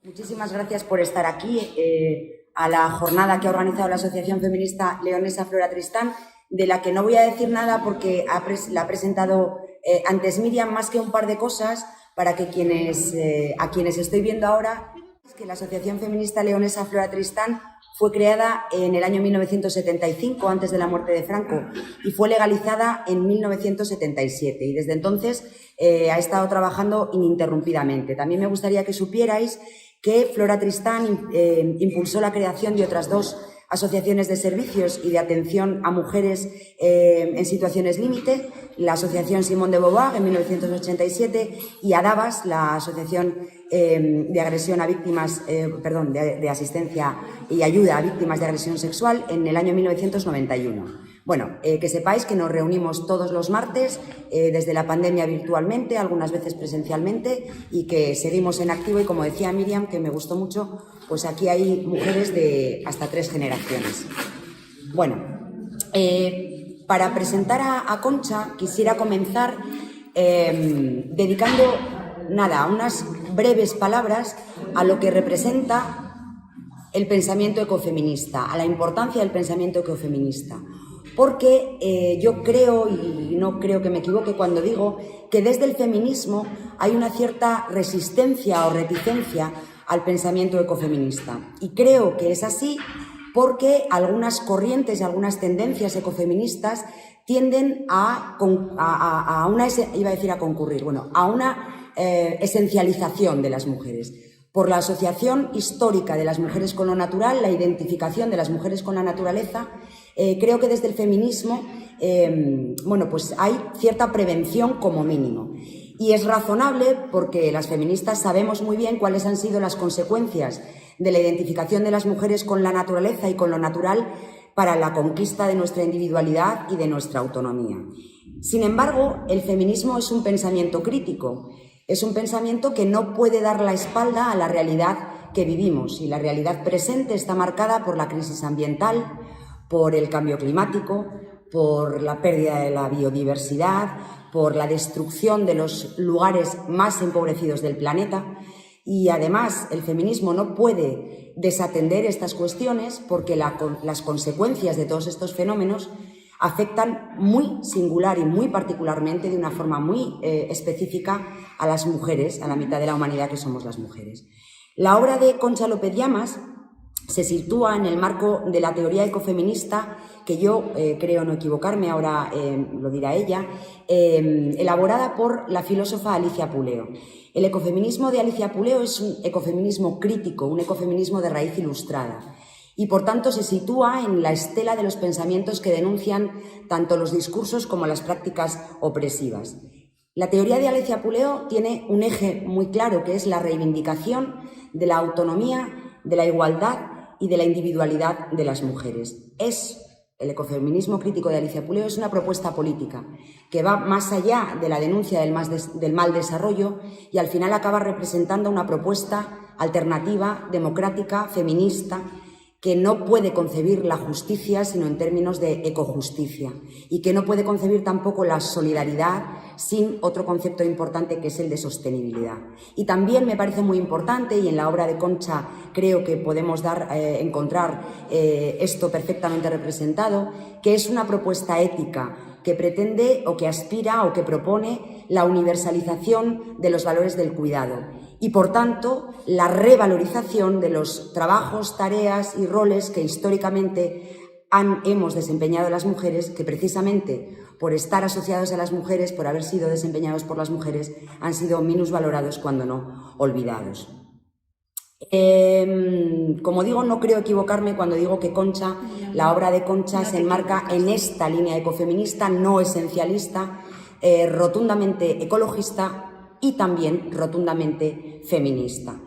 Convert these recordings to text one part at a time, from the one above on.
Muchísimas gracias por estar aquí a la jornada que ha organizado la Asociación Feminista Leonesa Flora Tristán, de la que no voy a decir nada porque la ha presentado antes Miriam, más que un par de cosas para que a quienes estoy viendo ahora, es que la Asociación Feminista Leonesa Flora Tristán fue creada en el año 1975, antes de la muerte de Franco, y fue legalizada en 1977. Y desde entonces ha estado trabajando ininterrumpidamente. También me gustaría que supierais que Flora Tristán impulsó la creación de otras dos asociaciones de servicios y de atención a mujeres en situaciones límite, la Asociación Simone de Beauvoir en 1987 y ADAVAS, la Asociación de agresión a víctimas, de asistencia y ayuda a víctimas de agresión sexual en el año 1991. Bueno, que sepáis que nos reunimos todos los martes, desde la pandemia virtualmente, algunas veces presencialmente, y que seguimos en activo. Y como decía Miriam, que me gustó mucho, pues aquí hay mujeres de hasta 3 generaciones. Bueno, para presentar a Concha quisiera comenzar dedicando unas breves palabras a lo que representa el pensamiento ecofeminista, a la importancia del pensamiento ecofeminista. Porque yo creo, y no creo que me equivoque cuando digo, que desde el feminismo hay una cierta resistencia o reticencia al pensamiento ecofeminista. Y creo que es así porque algunas corrientes y algunas tendencias ecofeministas tienden a una esencialización de las mujeres. Por la asociación histórica de las mujeres con lo natural, la identificación de las mujeres con la naturaleza, creo que desde el feminismo pues hay cierta prevención como mínimo. Y es razonable porque las feministas sabemos muy bien cuáles han sido las consecuencias de la identificación de las mujeres con la naturaleza y con lo natural para la conquista de nuestra individualidad y de nuestra autonomía. Sin embargo, el feminismo es un pensamiento crítico. Es un pensamiento que no puede dar la espalda a la realidad que vivimos, y la realidad presente está marcada por la crisis ambiental, por el cambio climático, por la pérdida de la biodiversidad, por la destrucción de los lugares más empobrecidos del planeta. Y además el feminismo no puede desatender estas cuestiones porque las consecuencias de todos estos fenómenos afectan muy singular y muy particularmente, de una forma muy específica, a las mujeres, a la mitad de la humanidad que somos las mujeres. La obra de Concha López Llamas se sitúa en el marco de la teoría ecofeminista, que yo creo no equivocarme, ahora lo dirá ella, elaborada por la filósofa Alicia Puleo. El ecofeminismo de Alicia Puleo es un ecofeminismo crítico, un ecofeminismo de raíz ilustrada, y por tanto se sitúa en la estela de los pensamientos que denuncian tanto los discursos como las prácticas opresivas. La teoría de Alicia Puleo tiene un eje muy claro, que es la reivindicación de la autonomía, de la igualdad y de la individualidad de las mujeres. El ecofeminismo crítico de Alicia Puleo es una propuesta política que va más allá de la denuncia del mal desarrollo y al final acaba representando una propuesta alternativa, democrática, feminista, que no puede concebir la justicia sino en términos de ecojusticia, y que no puede concebir tampoco la solidaridad sin otro concepto importante, que es el de sostenibilidad. Y también me parece muy importante, y en la obra de Concha creo que podemos encontrar esto perfectamente representado, que es una propuesta ética que pretende o que aspira o que propone la universalización de los valores del cuidado y, por tanto, la revalorización de los trabajos, tareas y roles que históricamente hemos desempeñado las mujeres, que precisamente por estar asociados a las mujeres, por haber sido desempeñados por las mujeres, han sido minusvalorados, cuando no olvidados. Como digo, no creo equivocarme cuando digo que Concha, la obra de Concha, se enmarca en esta línea ecofeminista, no esencialista, rotundamente ecologista y también rotundamente feminista.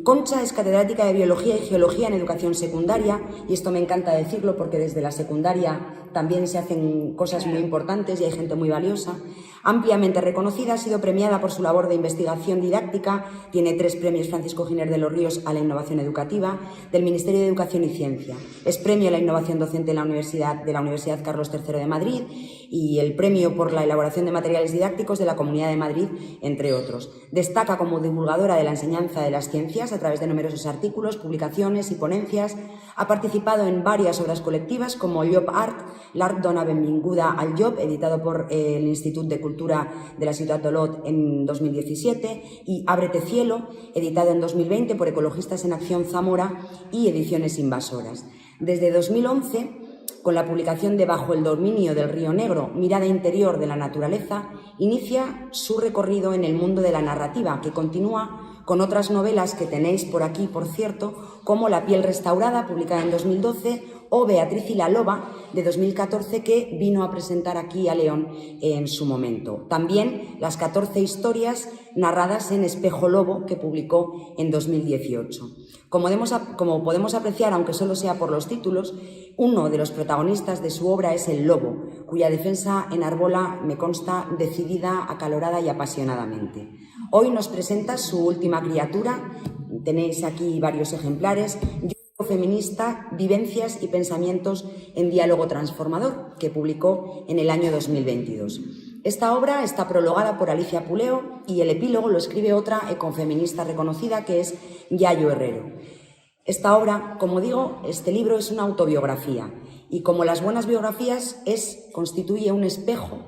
Concha es catedrática de Biología y Geología en Educación Secundaria, y esto me encanta decirlo porque desde la secundaria también se hacen cosas muy importantes y hay gente muy valiosa. Ampliamente reconocida, ha sido premiada por su labor de investigación didáctica, tiene 3 premios Francisco Giner de los Ríos a la innovación educativa del Ministerio de Educación y Ciencia. Es premio a la innovación docente de la Universidad Carlos III de Madrid y el premio por la elaboración de materiales didácticos de la Comunidad de Madrid, entre otros. Destaca como divulgadora de la enseñanza de las ciencias a través de numerosos artículos, publicaciones y ponencias. Ha participado en varias obras colectivas como Job Art, l'Art dona benvinguda al Job, editado por el Institut de Cultura de la Ciutat d'Olot en 2017, y Ábrete Cielo, editado en 2020 por Ecologistas en Acción Zamora y Ediciones Invasoras. Desde 2011, con la publicación de Bajo el dominio del río Negro, mirada interior de la naturaleza, inicia su recorrido en el mundo de la narrativa, que continúa con otras novelas que tenéis por aquí, por cierto, como La piel restaurada, publicada en 2012, o Beatriz y la loba, de 2014, que vino a presentar aquí a León en su momento. También las 14 historias narradas en Espejo Lobo, que publicó en 2018. Como podemos apreciar, aunque solo sea por los títulos, uno de los protagonistas de su obra es el lobo, cuya defensa enarbola, me consta, decidida, acalorada y apasionadamente. Hoy nos presenta su última criatura, tenéis aquí varios ejemplares, Feminista, vivencias y pensamientos en diálogo transformador, que publicó en el año 2022. Esta obra está prologada por Alicia Puleo y el epílogo lo escribe otra ecofeminista reconocida, que es Yayo Herrero. Esta obra, como digo, este libro es una autobiografía y, como las buenas biografías, constituye un espejo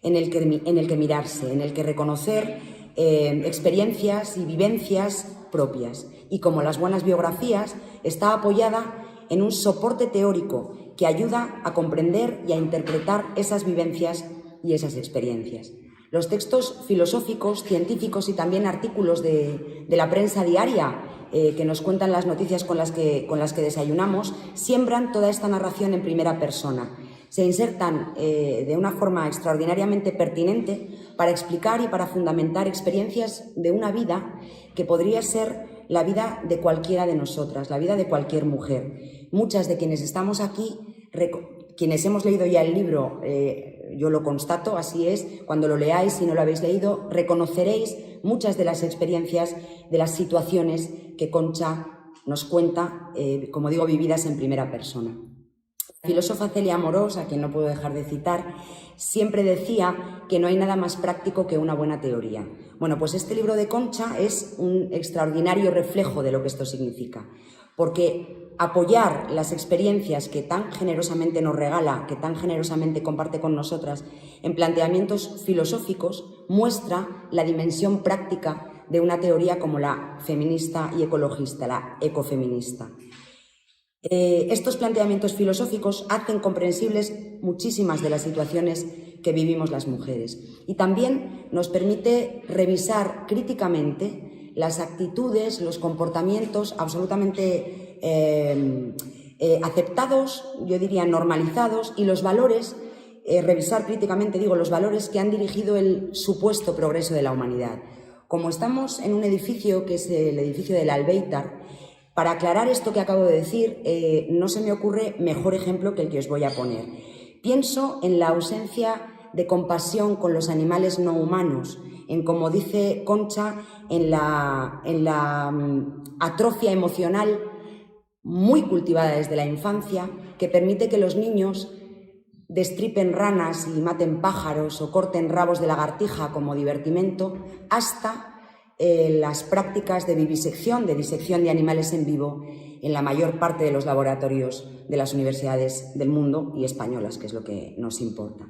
en el que mirarse, en el que reconocer experiencias y vivencias propias. Y, como las buenas biografías, está apoyada en un soporte teórico que ayuda a comprender y a interpretar esas vivencias y esas experiencias. Los textos filosóficos, científicos y también artículos de la prensa diaria que nos cuentan las noticias con las que desayunamos siembran toda esta narración en primera persona. Se insertan de una forma extraordinariamente pertinente para explicar y para fundamentar experiencias de una vida que podría ser la vida de cualquiera de nosotras, la vida de cualquier mujer. Muchas de quienes estamos aquí, quienes hemos leído ya el libro, yo lo constato, así es, cuando lo leáis, si no lo habéis leído, reconoceréis muchas de las experiencias, de las situaciones que Concha nos cuenta, como digo, vividas en primera persona. La filósofa Celia Amorós, a quien no puedo dejar de citar, siempre decía que no hay nada más práctico que una buena teoría. Bueno, pues este libro de Concha es un extraordinario reflejo de lo que esto significa, porque apoyar las experiencias que tan generosamente nos regala, que tan generosamente comparte con nosotras, en planteamientos filosóficos, muestra la dimensión práctica de una teoría como la feminista y ecologista, la ecofeminista. Estos planteamientos filosóficos hacen comprensibles muchísimas de las situaciones que vivimos las mujeres y también nos permite revisar críticamente las actitudes, los comportamientos absolutamente aceptados, yo diría normalizados, y los valores, revisar críticamente, digo, los valores que han dirigido el supuesto progreso de la humanidad. Como estamos en un edificio que es el edificio del Albéitar, para aclarar esto que acabo de decir, no se me ocurre mejor ejemplo que el que os voy a poner. Pienso en la ausencia de compasión con los animales no humanos, en, como dice Concha, en la atrofia emocional muy cultivada desde la infancia, que permite que los niños destripen ranas y maten pájaros o corten rabos de lagartija como divertimento, hasta las prácticas de vivisección, de disección de animales en vivo en la mayor parte de los laboratorios de las universidades del mundo y españolas, que es lo que nos importa.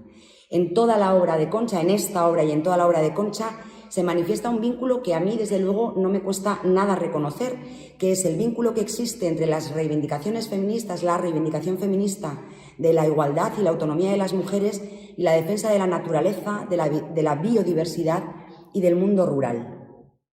En toda la obra de Concha, en esta obra y en toda la obra de Concha, se manifiesta un vínculo que a mí, desde luego, no me cuesta nada reconocer, que es el vínculo que existe entre las reivindicaciones feministas, la reivindicación feminista de la igualdad y la autonomía de las mujeres y la defensa de la naturaleza, de la biodiversidad y del mundo rural,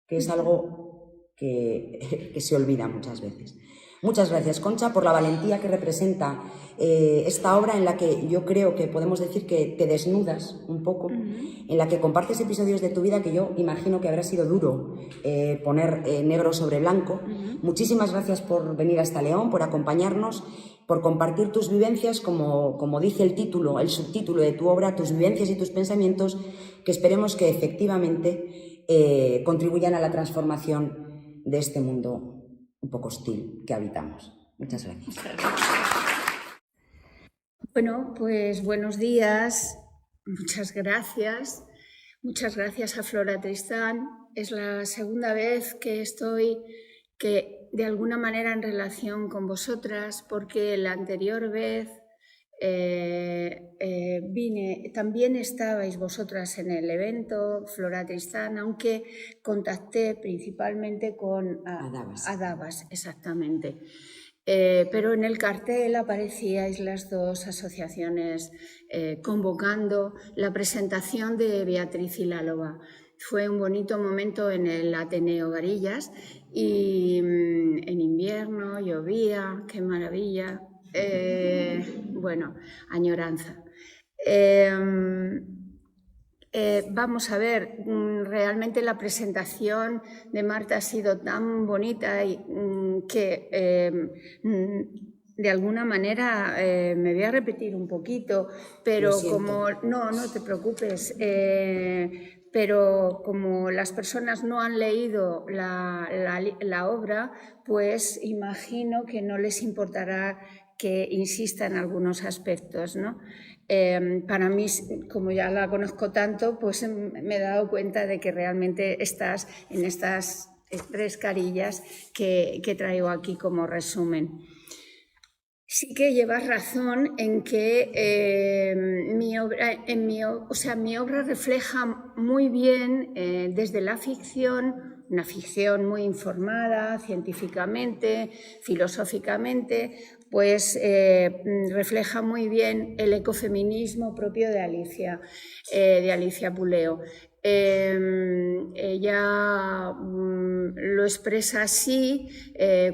que es algo que se olvida muchas veces. Muchas gracias, Concha, por la valentía que representa esta obra en la que yo creo que podemos decir que te desnudas un poco, en la que compartes episodios de tu vida que yo imagino que habrá sido duro poner negro sobre blanco. Muchísimas gracias por venir hasta León, por acompañarnos, por compartir tus vivencias, como dice el título, el subtítulo de tu obra, tus vivencias y tus pensamientos, que esperemos que efectivamente contribuyan a la transformación de este mundo un poco hostil que habitamos. Muchas gracias. Bueno, pues buenos días, muchas gracias. Muchas gracias a Flora Tristán. Es la segunda vez que estoy de alguna manera en relación con vosotras, porque la anterior vez vine, también estabais vosotras en el evento, Flora Tristán, aunque contacté principalmente con Adabas, exactamente. Pero en el cartel aparecíais las dos asociaciones convocando la presentación de Beatriz Ilálova. Fue un bonito momento en el Ateneo Varillas y en invierno llovía, qué maravilla. Bueno, añoranza. Vamos a ver, realmente la presentación de Marta ha sido tan bonita y que de alguna manera me voy a repetir un poquito, pero como no te preocupes, pero como las personas no han leído la obra, pues imagino que no les importará que insista en algunos aspectos, ¿no? Para mí, como ya la conozco tanto, pues me he dado cuenta de que realmente estás en estas 3 carillas que traigo aquí como resumen. Sí que llevas razón en que mi obra refleja muy bien desde la ficción, una ficción muy informada científicamente, filosóficamente, pues refleja muy bien el ecofeminismo propio de Alicia Puleo. Ella lo expresa así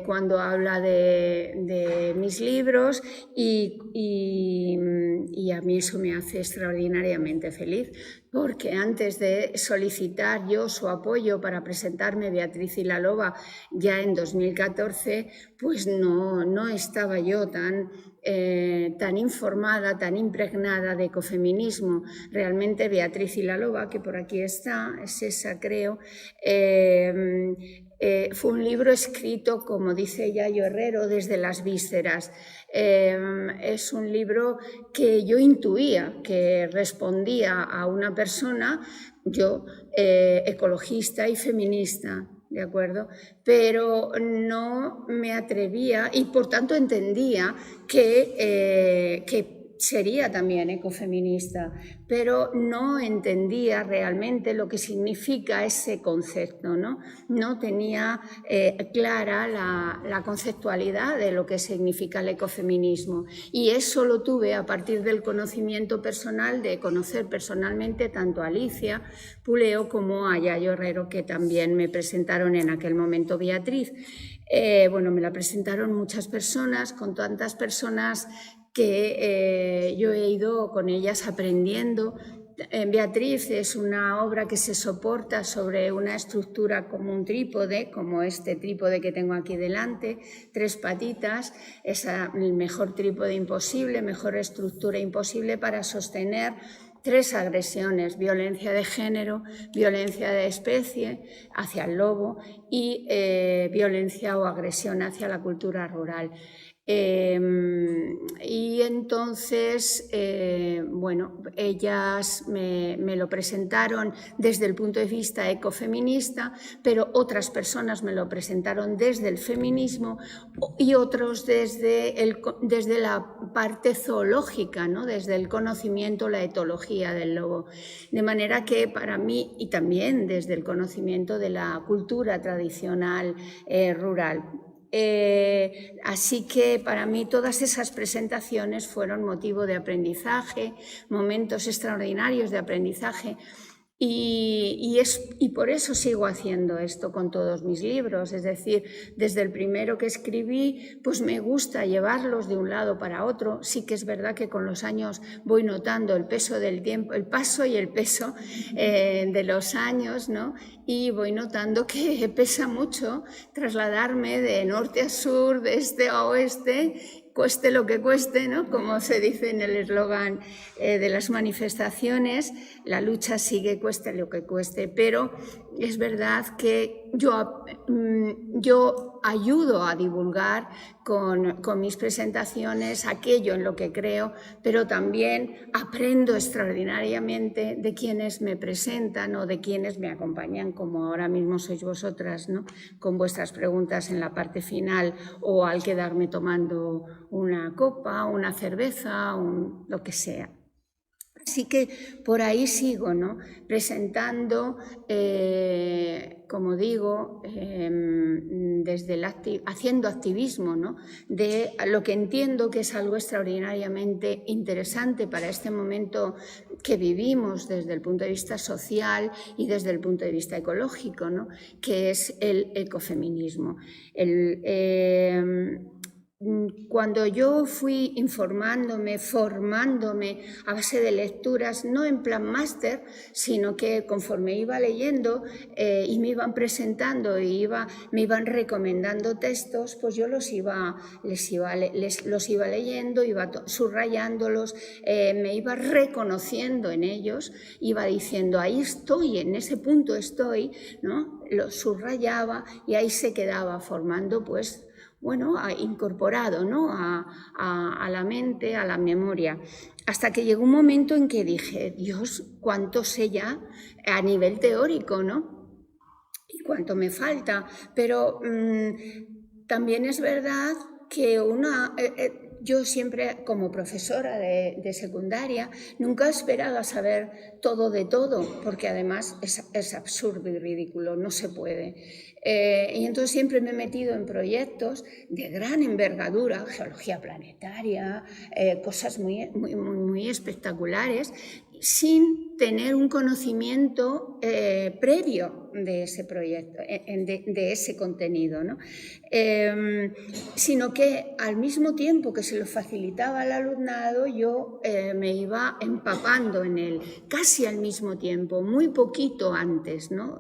cuando habla de mis libros y a mí eso me hace extraordinariamente feliz, porque antes de solicitar yo su apoyo para presentarme Beatriz Ilálova ya en 2014, pues no estaba yo tan informada, tan impregnada de ecofeminismo. Realmente Beatriz Ilálova, que por aquí está, es esa creo, fue un libro escrito, como dice Yayo Herrero, desde las vísceras. Es un libro que yo intuía que respondía a una persona, yo, ecologista y feminista, ¿de acuerdo? Pero no me atrevía y por tanto entendía que sería también ecofeminista, pero no entendía realmente lo que significa ese concepto, ¿no? No tenía clara la conceptualidad de lo que significa el ecofeminismo, y eso lo tuve a partir del conocimiento personal, de conocer personalmente tanto a Alicia Puleo como a Yayo Herrero, que también me presentaron en aquel momento Beatriz. Bueno, me la presentaron muchas personas, con tantas personas que yo he ido con ellas aprendiendo. Beatriz es una obra que se soporta sobre una estructura como un trípode, como este trípode que tengo aquí delante, 3 patitas, es el mejor trípode imposible, mejor estructura imposible para sostener 3 agresiones: violencia de género, violencia de especie hacia el lobo y violencia o agresión hacia la cultura rural. Y entonces, bueno, ellas me lo presentaron desde el punto de vista ecofeminista, pero otras personas me lo presentaron desde el feminismo y otros desde la parte zoológica, ¿no? Desde el conocimiento, la etología del lobo. De manera que para mí, y también desde el conocimiento de la cultura tradicional rural. Así que para mí todas esas presentaciones fueron motivo de aprendizaje, momentos extraordinarios de aprendizaje, Y por eso sigo haciendo esto con todos mis libros, es decir, desde el primero que escribí, pues me gusta llevarlos de un lado para otro. Sí que es verdad que con los años voy notando el peso del tiempo, el paso y el peso de los años, ¿no? Y voy notando que pesa mucho trasladarme de norte a sur, de este a oeste, cueste lo que cueste, ¿no? Como se dice en el eslogan de las manifestaciones, la lucha sigue cueste lo que cueste, pero es verdad que yo ayudo a divulgar con mis presentaciones aquello en lo que creo, pero también aprendo extraordinariamente de quienes me presentan o de quienes me acompañan, como ahora mismo sois vosotras, ¿no? Con vuestras preguntas en la parte final o al quedarme tomando una copa, una cerveza, lo que sea. Así que por ahí sigo, ¿no? Presentando, como digo, haciendo activismo, ¿no? De lo que entiendo que es algo extraordinariamente interesante para este momento que vivimos desde el punto de vista social y desde el punto de vista ecológico, ¿no? Que es el ecofeminismo. Cuando yo fui informándome, formándome a base de lecturas, no en plan máster, sino que conforme iba leyendo y me iban presentando y me iban recomendando textos, pues yo los iba leyendo, iba subrayándolos, me iba reconociendo en ellos, iba diciendo, ahí estoy, en ese punto estoy, ¿no? Lo subrayaba y ahí se quedaba formando, pues, bueno, incorporado, ¿no? a la mente, a la memoria, hasta que llegó un momento en que dije, Dios, cuánto sé ya a nivel teórico, ¿no? Y cuánto me falta, pero también es verdad que yo siempre, como profesora de secundaria, nunca he esperado a saber todo de todo, porque además es absurdo y ridículo, no se puede. Y entonces siempre me he metido en proyectos de gran envergadura, geología planetaria, cosas muy espectaculares, sin tener un conocimiento previo de ese proyecto, de ese contenido, ¿no? Sino que al mismo tiempo que se lo facilitaba al alumnado, yo me iba empapando en él, casi al mismo tiempo, muy poquito antes, ¿no?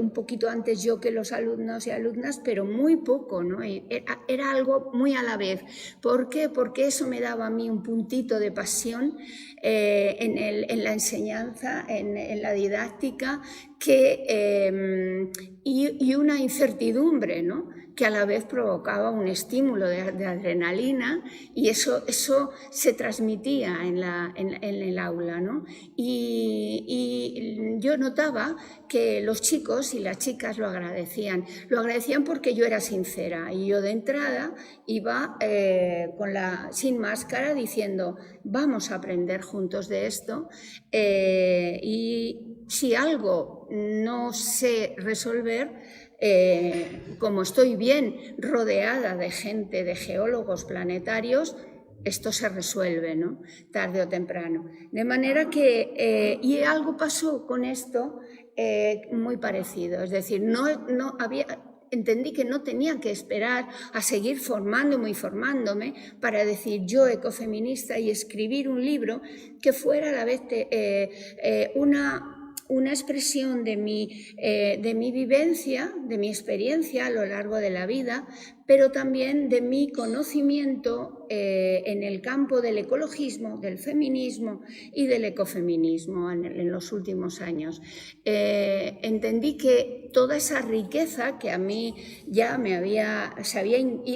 Un poquito antes yo que los alumnos y alumnas, pero muy poco, ¿no? Era algo muy a la vez. ¿Por qué? Porque eso me daba a mí un puntito de pasión en la enseñanza, en la didáctica, y una incertidumbre, ¿no? Que a la vez provocaba un estímulo de adrenalina, y eso se transmitía en el aula, ¿no? Y yo notaba que los chicos y las chicas lo agradecían porque yo era sincera, y yo de entrada iba sin máscara diciendo, vamos a aprender juntos de esto, y si algo no sé resolver, como estoy bien rodeada de gente, de geólogos planetarios, esto se resuelve, ¿no? Tarde o temprano. De manera que, y algo pasó con esto muy parecido, es decir, entendí que no tenía que esperar a seguir formándome y formándome para decir yo ecofeminista y escribir un libro que fuera a la vez una expresión de mi vivencia, de mi experiencia a lo largo de la vida, pero también de mi conocimiento en el campo del ecologismo, del feminismo y del ecofeminismo en los últimos años. Entendí que toda esa riqueza que a mí ya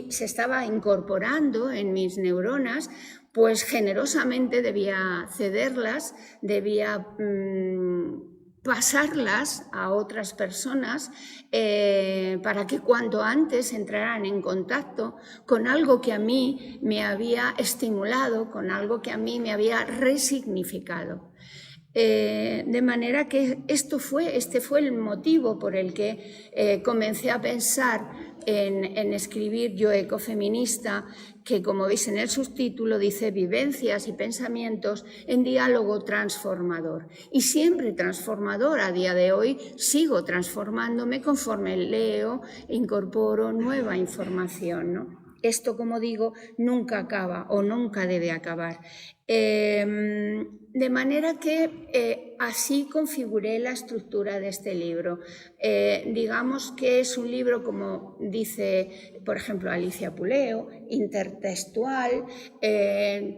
se estaba incorporando en mis neuronas, pues generosamente debía cederlas, debía pasarlas a otras personas para que cuanto antes entraran en contacto con algo que a mí me había estimulado, con algo que a mí me había resignificado. De manera que este fue el motivo por el que comencé a pensar en escribir Yo ecofeminista, que como veis en el subtítulo dice vivencias y pensamientos en diálogo transformador. Y siempre transformador, a día de hoy sigo transformándome conforme leo e incorporo nueva información, ¿no? Esto, como digo, nunca acaba o nunca debe acabar. De manera que así configuré la estructura de este libro. Digamos que es un libro, como dice, por ejemplo, Alicia Puleo, intertextual,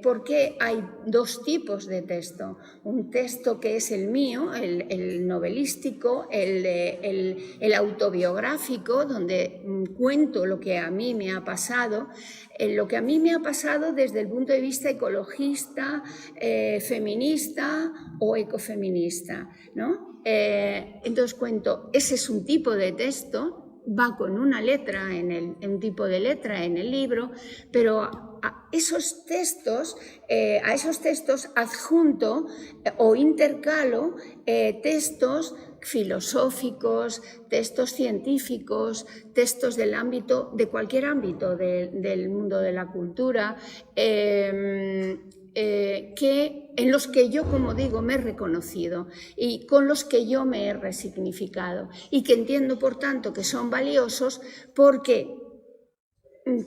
porque hay dos tipos de texto. Un texto que es el mío, el novelístico, el autobiográfico, donde cuento lo que a mí me ha pasado, desde el punto de vista ecologista, feminista o ecofeminista, ¿no? Entonces cuento, ese es un tipo de texto, va con una letra, un tipo de letra en el libro, pero a esos textos adjunto o intercalo textos filosóficos, textos científicos, textos de cualquier ámbito del mundo de la cultura, en los que yo, como digo, me he reconocido y con los que yo me he resignificado y que entiendo, por tanto, que son valiosos porque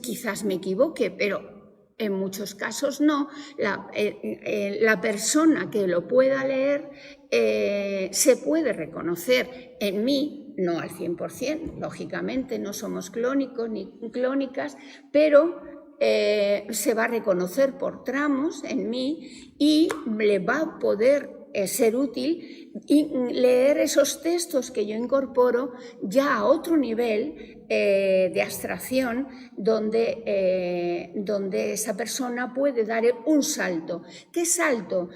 quizás me equivoque, pero en muchos casos no. La persona que lo pueda leer se puede reconocer en mí, no al 100%, lógicamente no somos clónicos ni clónicas, pero se va a reconocer por tramos en mí y le va a poder ser útil y leer esos textos que yo incorporo ya a otro nivel de abstracción donde esa persona puede dar un salto. ¿Qué salto?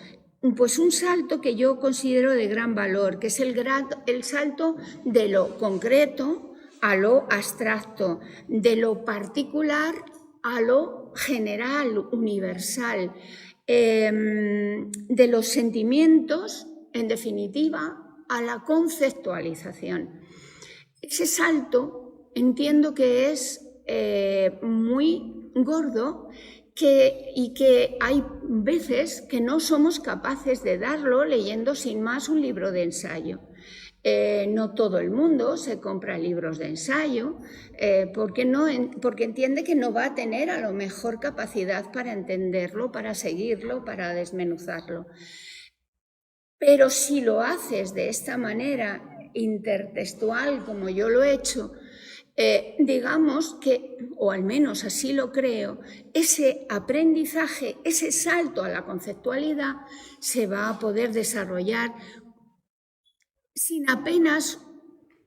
Pues un salto que yo considero de gran valor, que es el salto de lo concreto a lo abstracto, de lo particular a lo general, universal, de los sentimientos, en definitiva, a la conceptualización. Ese salto entiendo que es muy gordo y que hay veces que no somos capaces de darlo leyendo sin más un libro de ensayo. No todo el mundo se compra libros de ensayo porque entiende que no va a tener a lo mejor capacidad para entenderlo, para seguirlo, para desmenuzarlo. Pero si lo haces de esta manera intertextual, como yo lo he hecho, digamos que, o al menos así lo creo, ese aprendizaje, ese salto a la conceptualidad se va a poder desarrollar sin apenas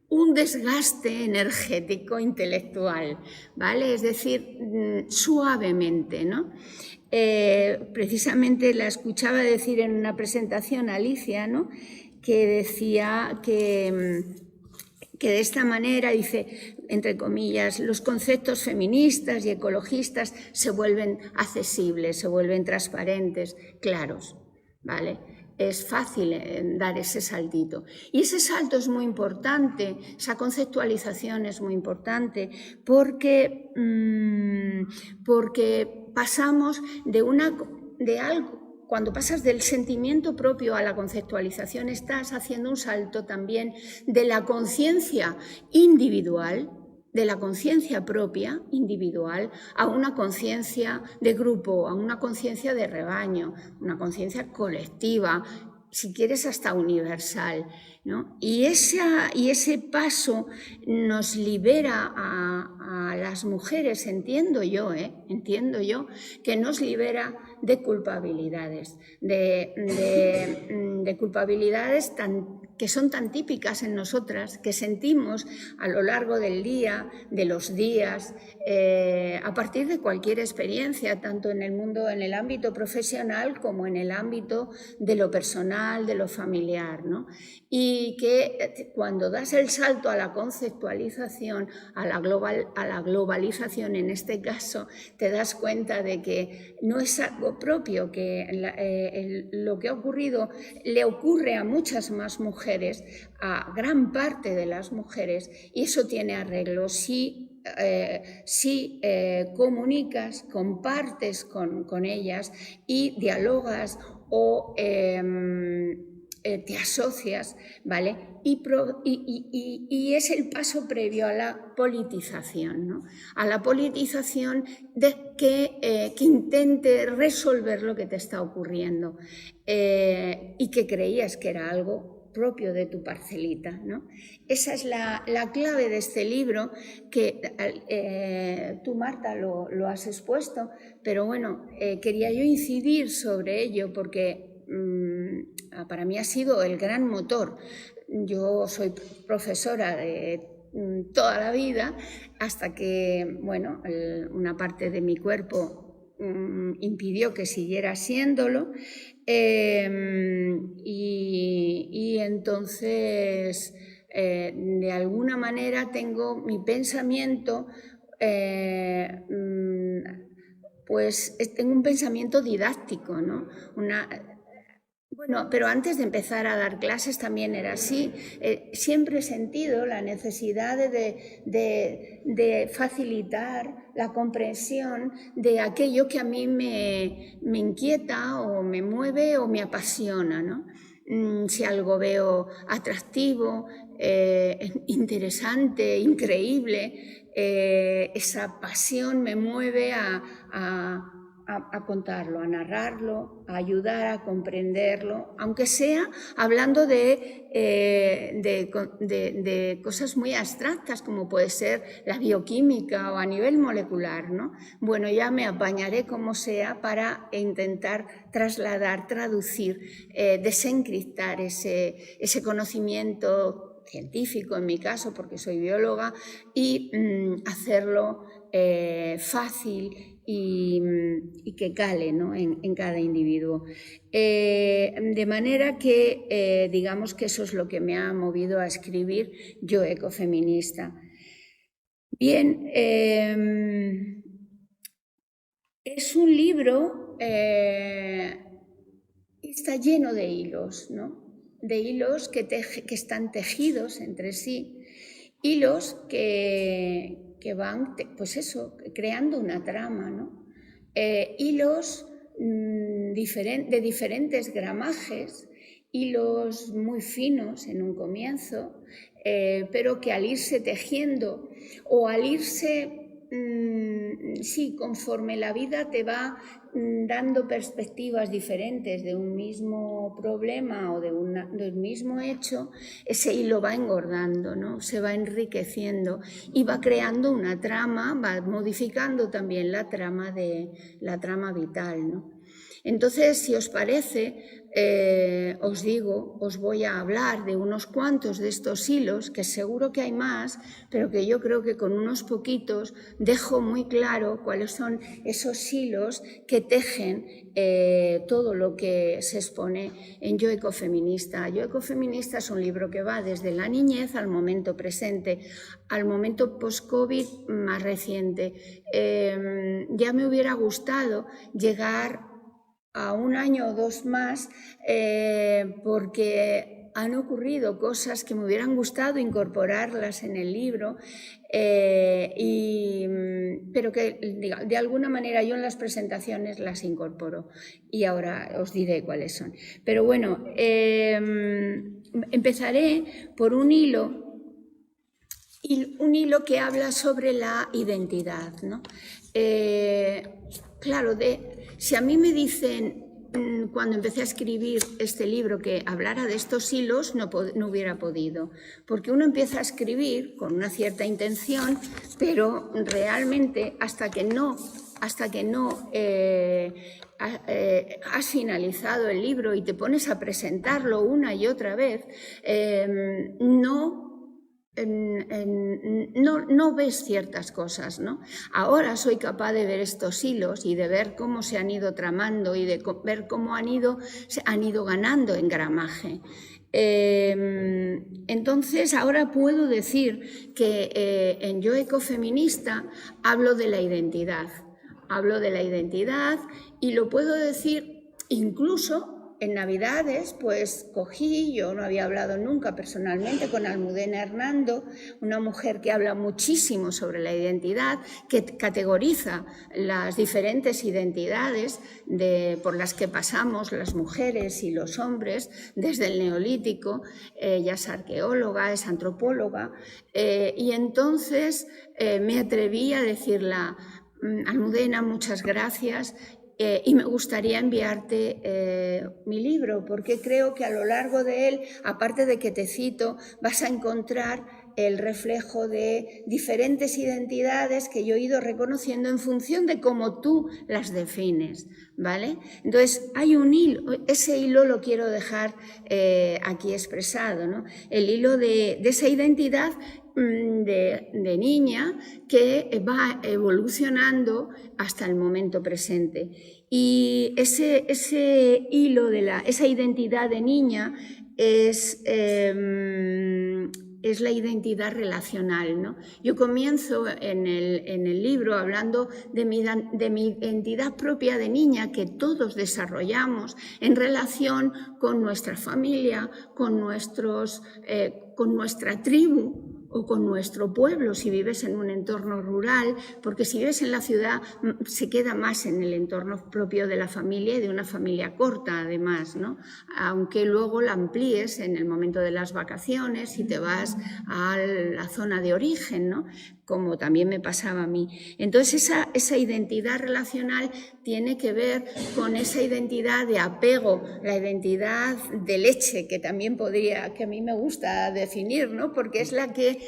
un desgaste energético intelectual, ¿vale? Es decir, suavemente, ¿no? Precisamente la escuchaba decir en una presentación a Alicia, ¿no? Que decía que de esta manera, dice, entre comillas, los conceptos feministas y ecologistas se vuelven accesibles, se vuelven transparentes, claros, ¿vale? Es fácil dar ese saltito. Y ese salto es muy importante, esa conceptualización es muy importante, porque pasamos de algo. Cuando pasas del sentimiento propio a la conceptualización, estás haciendo un salto también de la conciencia individual, de la conciencia propia, individual, a una conciencia de grupo, a una conciencia de rebaño, una conciencia colectiva, si quieres hasta universal, ¿no? Y ese paso nos libera a las mujeres, entiendo yo, que nos libera de culpabilidades, de culpabilidades que son tan típicas en nosotras, que sentimos a lo largo del día, de los días, a partir de cualquier experiencia, tanto en el mundo, en el ámbito profesional como en el ámbito de lo personal, de lo familiar, ¿no? Y que cuando das el salto a la conceptualización, a la globalización en este caso, te das cuenta de que no es algo propio, que lo que ha ocurrido le ocurre a muchas más mujeres, a gran parte de las mujeres, y eso tiene arreglo si si comunicas, compartes con ellas y dialogas o te asocias, ¿vale? Y es el paso previo a la politización, ¿no? A la politización que intente resolver lo que te está ocurriendo y que creías que era algo propio de tu parcelita, ¿no? Esa es la clave de este libro que tú, Marta, lo has expuesto, pero bueno, quería yo incidir sobre ello porque para mí ha sido el gran motor. Yo soy profesora de toda la vida hasta que, bueno, una parte de mi cuerpo impidió que siguiera siéndolo y entonces de alguna manera tengo mi pensamiento pues tengo un pensamiento didáctico, ¿no? Bueno, pero antes de empezar a dar clases también era así. Siempre he sentido la necesidad de facilitar la comprensión de aquello que a mí me inquieta o me mueve o me apasiona, ¿no? Si algo veo atractivo, interesante, increíble, esa pasión me mueve a contarlo, a narrarlo, a ayudar a comprenderlo, aunque sea hablando de cosas muy abstractas como puede ser la bioquímica o a nivel molecular, ¿no? Bueno, ya me apañaré como sea para intentar trasladar, traducir, desencriptar ese conocimiento científico en mi caso, porque soy bióloga, y hacerlo fácil y que cale, ¿no? en cada individuo. De manera que digamos que eso es lo que me ha movido a escribir Yo Ecofeminista. Bien, es un libro que está lleno de hilos, ¿no? De hilos que están tejidos entre sí, hilos que van, pues eso, creando una trama, ¿no? Hilos de diferentes gramajes, hilos muy finos en un comienzo, pero que al irse tejiendo o al irse, sí, conforme la vida te va dando perspectivas diferentes de un mismo problema o del mismo hecho, ese hilo va engordando, ¿no? Se va enriqueciendo y va creando una trama, va modificando también la trama vital, ¿no? Entonces, si os parece, os voy a hablar de unos cuantos de estos hilos, que seguro que hay más, pero que yo creo que con unos poquitos dejo muy claro cuáles son esos hilos que tejen todo lo que se expone en Yo Ecofeminista. Yo Ecofeminista es un libro que va desde la niñez al momento presente, al momento post-COVID más reciente. Ya me hubiera gustado llegar a un año o dos más porque han ocurrido cosas que me hubieran gustado incorporarlas en el libro, pero que de alguna manera yo en las presentaciones las incorporo y ahora os diré cuáles son. Pero bueno, empezaré por un hilo que habla sobre la identidad, ¿no? Claro, si a mí me dicen cuando empecé a escribir este libro que hablara de estos hilos, no hubiera podido, porque uno empieza a escribir con una cierta intención, pero realmente hasta que no has finalizado el libro y te pones a presentarlo una y otra vez, no ves ciertas cosas, ¿no? Ahora soy capaz de ver estos hilos y de ver cómo se han ido tramando y de ver cómo se han ido ganando en gramaje. Entonces ahora puedo decir que en Yo Ecofeminista hablo de la identidad y lo puedo decir incluso en Navidades, pues cogí, yo no había hablado nunca personalmente con Almudena Hernando, una mujer que habla muchísimo sobre la identidad, que categoriza las diferentes identidades por las que pasamos las mujeres y los hombres desde el Neolítico. Ella es arqueóloga, es antropóloga, y entonces me atreví a decirle: Almudena, muchas gracias. Y me gustaría enviarte mi libro, porque creo que a lo largo de él, aparte de que te cito, vas a encontrar el reflejo de diferentes identidades que yo he ido reconociendo en función de cómo tú las defines, ¿vale? Entonces, hay un hilo, ese hilo lo quiero dejar aquí expresado, ¿no? El hilo de esa identidad de niña que va evolucionando hasta el momento presente. Y ese hilo de esa identidad de niña es la identidad relacional, ¿no? Yo comienzo en el libro hablando de mi identidad propia de niña que todos desarrollamos en relación con nuestra familia, con nuestra tribu o con nuestro pueblo, si vives en un entorno rural, porque si vives en la ciudad se queda más en el entorno propio de la familia y de una familia corta, además, ¿no? Aunque luego la amplíes en el momento de las vacaciones y te vas a la zona de origen, ¿no? Como también me pasaba a mí. Entonces esa identidad relacional tiene que ver con esa identidad de apego, la identidad de leche, que también que a mí me gusta definir, ¿no? Porque es la que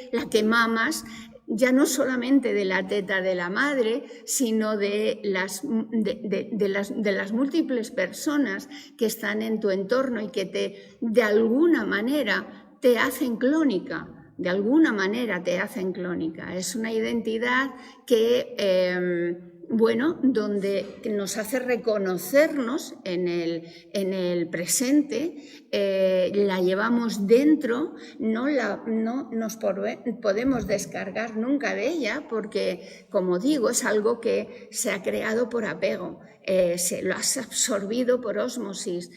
mamas, ya no solamente de la teta de la madre, sino de las múltiples personas que están en tu entorno y que de alguna manera te hacen clónica. De alguna manera te hacen clónica. Es una identidad que, donde nos hace reconocernos en el presente, la llevamos dentro, no nos podemos descargar nunca de ella porque, como digo, es algo que se ha creado por apego, lo has absorbido por ósmosis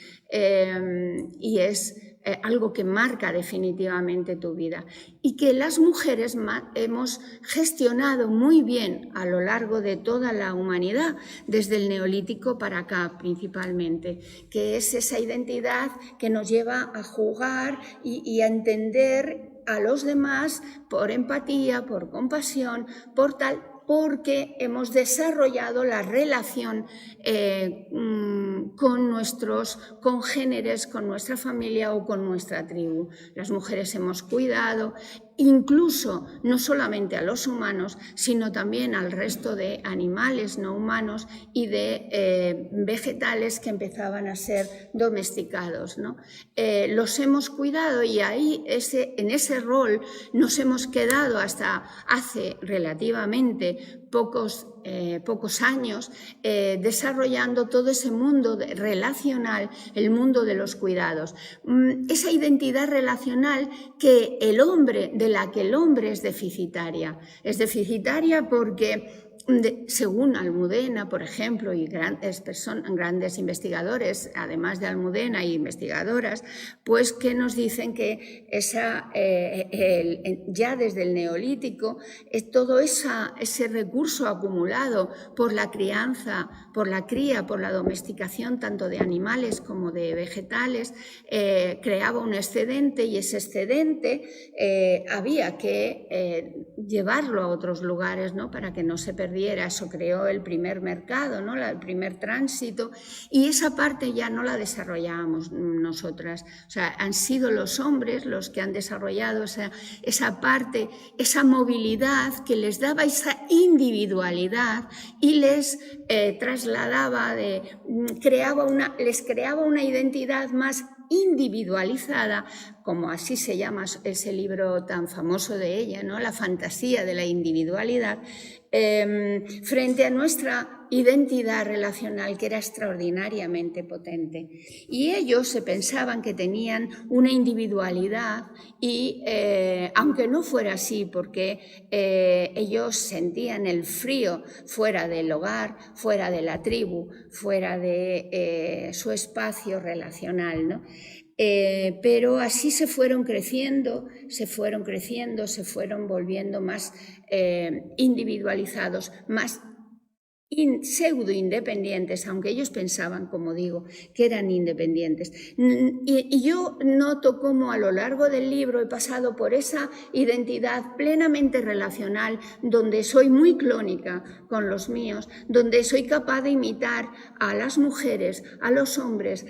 y es algo que marca definitivamente tu vida y que las mujeres hemos gestionado muy bien a lo largo de toda la humanidad, desde el Neolítico para acá principalmente, que es esa identidad que nos lleva a jugar y a entender a los demás por empatía, por compasión, porque hemos desarrollado la relación con nuestros congéneres, con nuestra familia o con nuestra tribu. Las mujeres hemos cuidado, incluso no solamente a los humanos, sino también al resto de animales no humanos y de vegetales que empezaban a ser domesticados, ¿no? Los hemos cuidado y ahí en ese rol nos hemos quedado hasta hace relativamente pocos años desarrollando todo ese mundo relacional, el mundo de los cuidados. Esa identidad relacional de la que el hombre es deficitaria. Es deficitaria porque, según Almudena, por ejemplo, y grandes investigadores, además de Almudena y investigadoras, pues que nos dicen que ya desde el Neolítico todo ese recurso acumulado por la crianza, por la cría, por la domesticación tanto de animales como de vegetales, creaba un excedente y ese excedente había que llevarlo a otros lugares, ¿no? Para que no se perdiera. Eso creó el primer mercado, ¿no? El primer tránsito, y esa parte ya no la desarrollábamos nosotras. O sea, han sido los hombres los que han desarrollado esa parte, esa movilidad que les daba esa individualidad y les trasladaba, les creaba una identidad más individualizada como así se llama ese libro tan famoso de ella, ¿no? La fantasía de la individualidad, frente a nuestra identidad relacional, que era extraordinariamente potente. Y ellos se pensaban que tenían una individualidad y, aunque no fuera así, porque ellos sentían el frío fuera del hogar, fuera de la tribu, fuera de su espacio relacional, ¿no? Pero así se fueron creciendo, se fueron volviendo más individualizados, más pseudo-independientes, aunque ellos pensaban, como digo, que eran independientes. Y yo noto cómo a lo largo del libro he pasado por esa identidad plenamente relacional, donde soy muy clónica con los míos, donde soy capaz de imitar a las mujeres, a los hombres,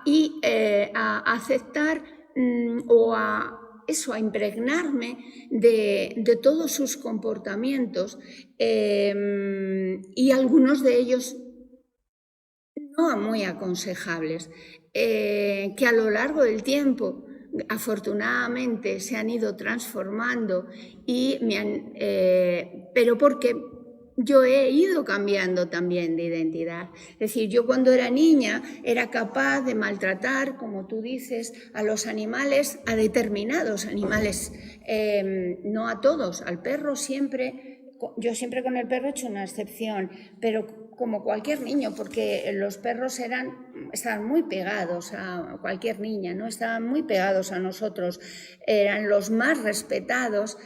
y a aceptar o a impregnarme de todos sus comportamientos, y algunos de ellos no muy aconsejables, que a lo largo del tiempo afortunadamente se han ido transformando y pero porque yo he ido cambiando también de identidad. Es decir, yo cuando era niña era capaz de maltratar, como tú dices, a los animales, a determinados animales, no a todos. Al perro siempre, yo siempre con el perro he hecho una excepción, pero como cualquier niño, porque los perros estaban muy pegados a cualquier niña, ¿no? Estaban muy pegados a nosotros, eran los más respetados,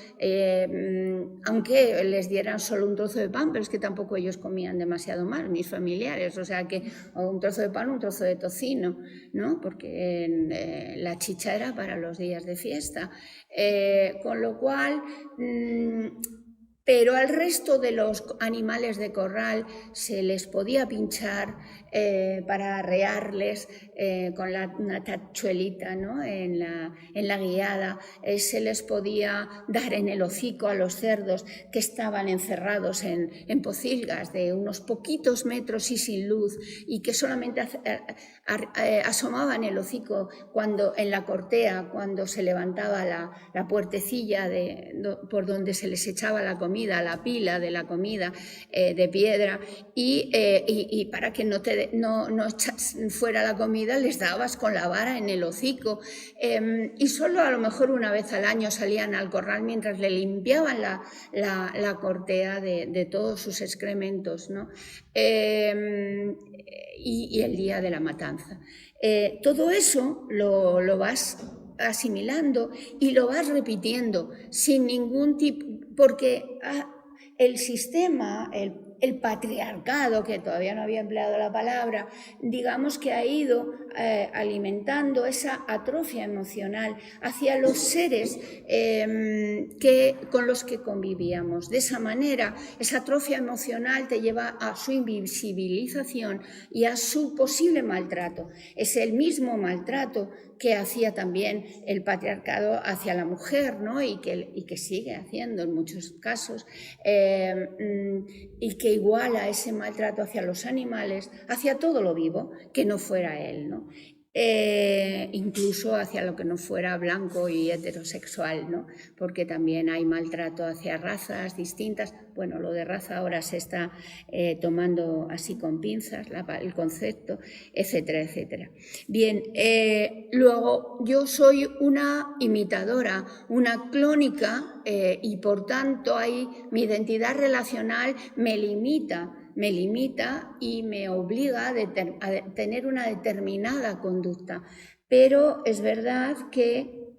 aunque les dieran solo un trozo de pan, pero es que tampoco ellos comían demasiado mal, mis familiares, o sea que un trozo de pan, un trozo de tocino, ¿no? Porque la chicha era para los días de fiesta, con lo cual... pero al resto de los animales de corral se les podía pinchar para arrearles con una tachuelita, ¿no? en la guiada. Se les podía dar en el hocico a los cerdos que estaban encerrados en pocilgas de unos poquitos metros y sin luz, y que solamente asomaban el hocico en la cortea, cuando se levantaba la puertecilla por donde se les echaba la comida, la pila de la comida de piedra, y para que no echas fuera la comida les dabas con la vara en el hocico, y solo a lo mejor una vez al año salían al corral mientras le limpiaban la cortea de todos sus excrementos, ¿no? Y el día de la matanza. Todo eso lo vas asimilando y lo vas repitiendo sin ningún tipo, porque el sistema, el patriarcado, que todavía no había empleado la palabra, digamos que ha ido alimentando esa atrofia emocional hacia los seres con los que convivíamos. De esa manera, esa atrofia emocional te lleva a su invisibilización y a su posible maltrato. Es el mismo maltrato que hacía también el patriarcado hacia la mujer, ¿no? y que sigue haciendo en muchos casos, y que iguala ese maltrato hacia los animales, hacia todo lo vivo, que no fuera él, ¿no? Incluso hacia lo que no fuera blanco y heterosexual, ¿no? Porque también hay maltrato hacia razas distintas. Bueno, lo de raza ahora se está tomando así con pinzas, el concepto, etcétera, etcétera. Bien, luego yo soy una imitadora, una clónica, y por tanto ahí mi identidad relacional me limita y me obliga a tener una determinada conducta. Pero es verdad que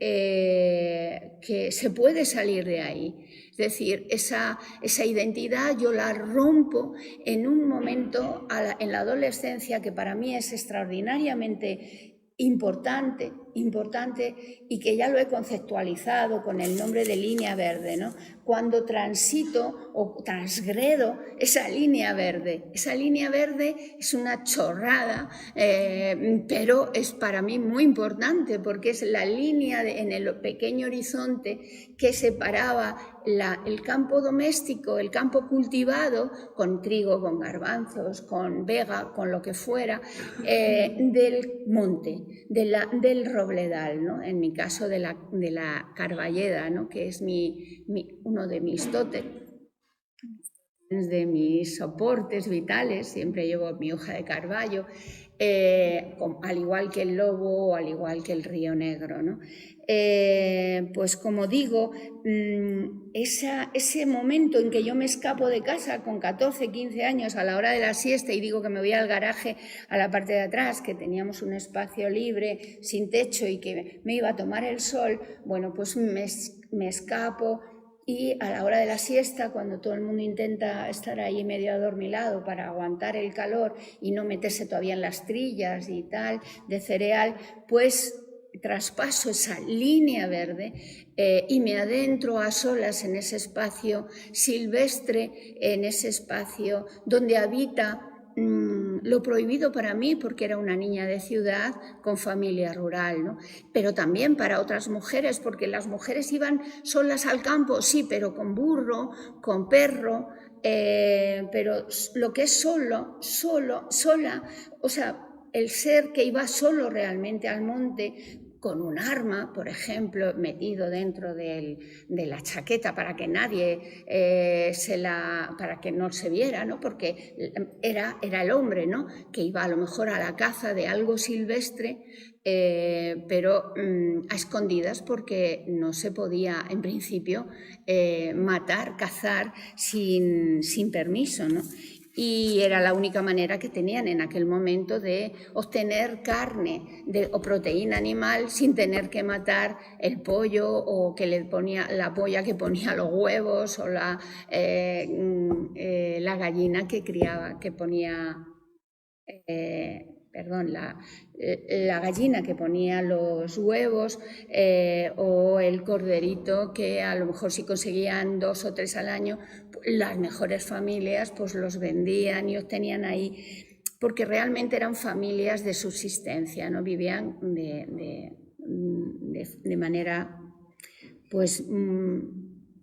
se puede salir de ahí. Es decir, esa identidad yo la rompo en un momento en la adolescencia que para mí es extraordinariamente importante y que ya lo he conceptualizado con el nombre de línea verde, ¿no? Cuando transito o transgredo esa línea verde. Esa línea verde es una chorrada, pero es para mí muy importante porque es la línea en el pequeño horizonte que separaba el campo doméstico, el campo cultivado, con trigo, con garbanzos, con vega, con lo que fuera, del monte. del robledal, ¿no? En mi caso de la carballeda, ¿no? Que es uno de mis tótems, de mis soportes vitales. Siempre llevo mi hoja de carballo, al igual que el lobo o al igual que el río negro, ¿no? Pues como digo, ese momento en que yo me escapo de casa con 14, 15 años a la hora de la siesta y digo que me voy al garaje, a la parte de atrás, que teníamos un espacio libre, sin techo y que me iba a tomar el sol, bueno, pues me escapo. Y a la hora de la siesta, cuando todo el mundo intenta estar ahí medio adormilado para aguantar el calor y no meterse todavía en las trillas y tal de cereal, pues traspaso esa línea verde y me adentro a solas en ese espacio silvestre, en ese espacio donde habita lo prohibido para mí, porque era una niña de ciudad con familia rural, ¿no? Pero también para otras mujeres, porque las mujeres iban solas al campo, sí, pero con burro, con perro, pero lo que es sola, o sea, el ser que iba solo realmente al monte, con un arma, por ejemplo, metido dentro de la chaqueta para que nadie para que no se viera, ¿no? Porque era el hombre, ¿no? Que iba a lo mejor a la caza de algo silvestre, pero a escondidas, porque no se podía, en principio, matar, cazar sin permiso, ¿no? Y era la única manera que tenían en aquel momento de obtener carne o proteína animal sin tener que matar el pollo o que le ponía la polla que ponía los huevos o la gallina que criaba, que ponía... la gallina que ponía los huevos o el corderito que a lo mejor si conseguían 2 o 3 al año, las mejores familias pues los vendían y obtenían ahí, porque realmente eran familias de subsistencia, ¿no? Vivían de manera pues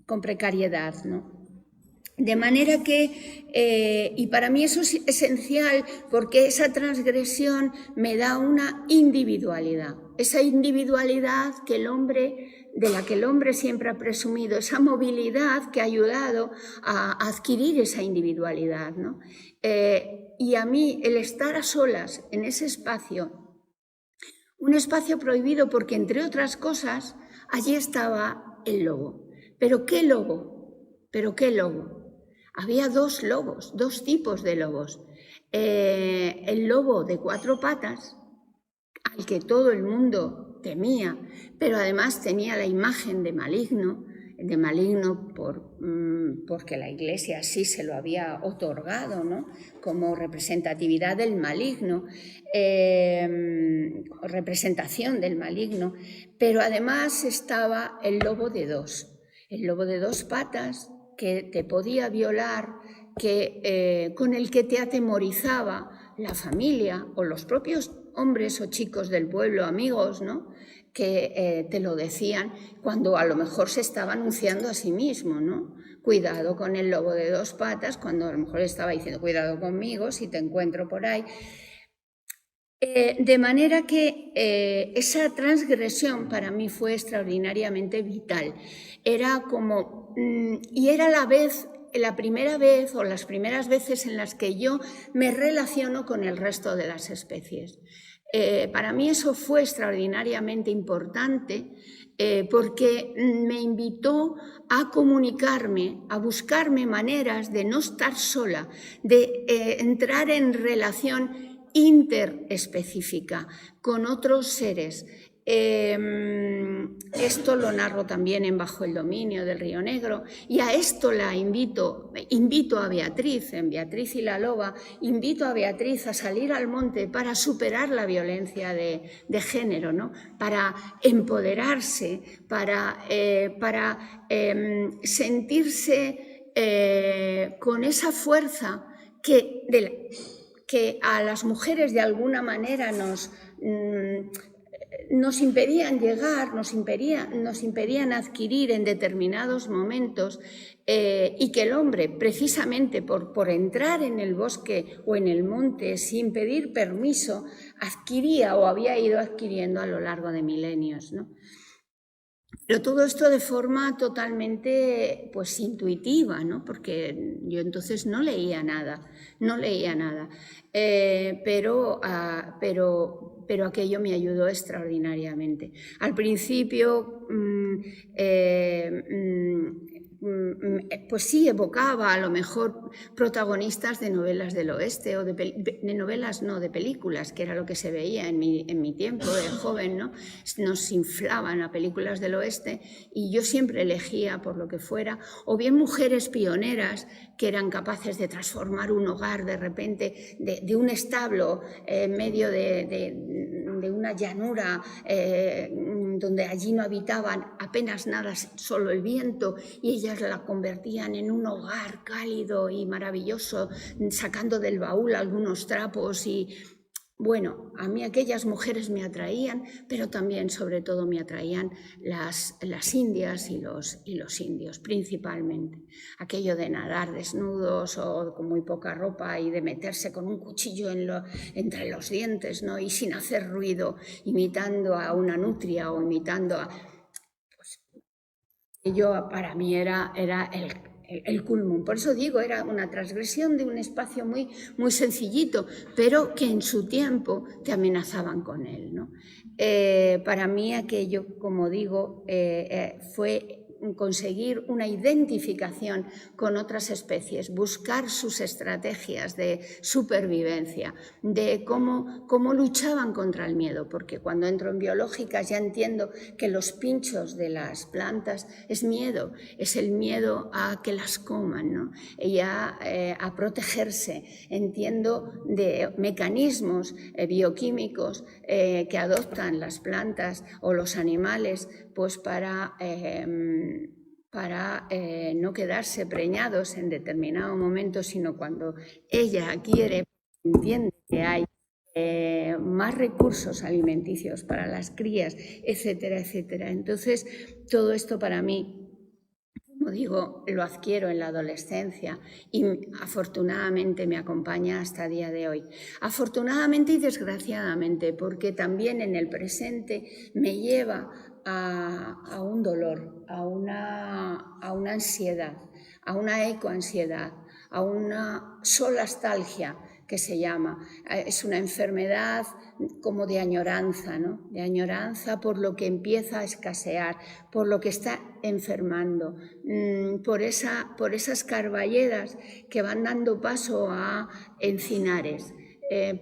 con precariedad, ¿no? De manera que, y para mí eso es esencial, porque esa transgresión me da una individualidad, esa individualidad de la que el hombre siempre ha presumido, esa movilidad que ha ayudado a adquirir esa individualidad, ¿no? Y a mí el estar a solas en ese espacio, un espacio prohibido porque, entre otras cosas, allí estaba el lobo. ¿Pero qué lobo? ¿Pero qué lobo? Había 2 lobos, 2 tipos de lobos. El lobo de 4 patas, al que todo el mundo temía, pero además tenía la imagen de maligno porque la Iglesia así se lo había otorgado, ¿no? Como representatividad del maligno, representación del maligno, pero además estaba el lobo de 2 patas, que te podía violar, con el que te atemorizaba la familia o los propios hombres o chicos del pueblo, amigos, ¿no? Que te lo decían cuando a lo mejor se estaba anunciando a sí mismo, ¿no? Cuidado con el lobo de 2 patas, cuando a lo mejor estaba diciendo cuidado conmigo si te encuentro por ahí. De manera que esa transgresión para mí fue extraordinariamente vital. Era como, y era la primera vez o las primeras veces en las que yo me relaciono con el resto de las especies. Para mí eso fue extraordinariamente importante porque me invitó a comunicarme, a buscarme maneras de no estar sola, de entrar en relación interespecífica con otros seres. Esto lo narro también en Bajo el dominio del Río Negro, y a esto la invito a Beatriz, en Beatriz y la loba, invito a Beatriz a salir al monte para superar la violencia de género, ¿no? Para empoderarse, para sentirse con esa fuerza que a las mujeres de alguna manera nos impedían llegar, nos impedían adquirir en determinados momentos, y que el hombre, precisamente por entrar en el bosque o en el monte sin pedir permiso, adquiría o había ido adquiriendo a lo largo de milenios, ¿no? Pero todo esto de forma totalmente pues intuitiva, ¿no? Porque yo entonces no leía nada, pero aquello me ayudó extraordinariamente. Al principio, pues sí evocaba a lo mejor protagonistas de novelas del oeste o de novelas, no, de películas, que era lo que se veía en mi tiempo de joven, ¿no? Nos inflaban a películas del oeste y yo siempre elegía por lo que fuera, o bien mujeres pioneras que eran capaces de transformar un hogar de repente, de un establo en medio de una llanura donde allí no habitaban apenas nada, solo el viento, y ellas la convertían en un hogar cálido y maravilloso, sacando del baúl algunos trapos y... Bueno, a mí aquellas mujeres me atraían, pero también, sobre todo, me atraían las indias y los indios, principalmente. Aquello de nadar desnudos o con muy poca ropa y de meterse con un cuchillo entre los dientes, ¿no? Y sin hacer ruido, imitando a una nutria o imitando a... Pues, ello para mí era el culmum. Por eso digo, era una transgresión de un espacio muy, muy sencillito, pero que en su tiempo te amenazaban con él, ¿no? Para mí aquello, como digo, fue conseguir una identificación con otras especies, buscar sus estrategias de supervivencia, de cómo luchaban contra el miedo, porque cuando entro en biológicas ya entiendo que los pinchos de las plantas es miedo, es el miedo a que las coman, ¿no? A protegerse. Entiendo de mecanismos bioquímicos que adoptan las plantas o los animales pues para no quedarse preñados en determinado momento, sino cuando ella quiere, entiende que hay más recursos alimenticios para las crías, etcétera, etcétera. Entonces, todo esto para mí, como digo, lo adquiero en la adolescencia y afortunadamente me acompaña hasta el día de hoy. Afortunadamente y desgraciadamente, porque también en el presente me lleva a un dolor, a una ansiedad, a una ecoansiedad, a una solastalgia que se llama. Es una enfermedad como de añoranza, ¿no? De añoranza por lo que empieza a escasear, por lo que está enfermando, por esas carballedas que van dando paso a encinares.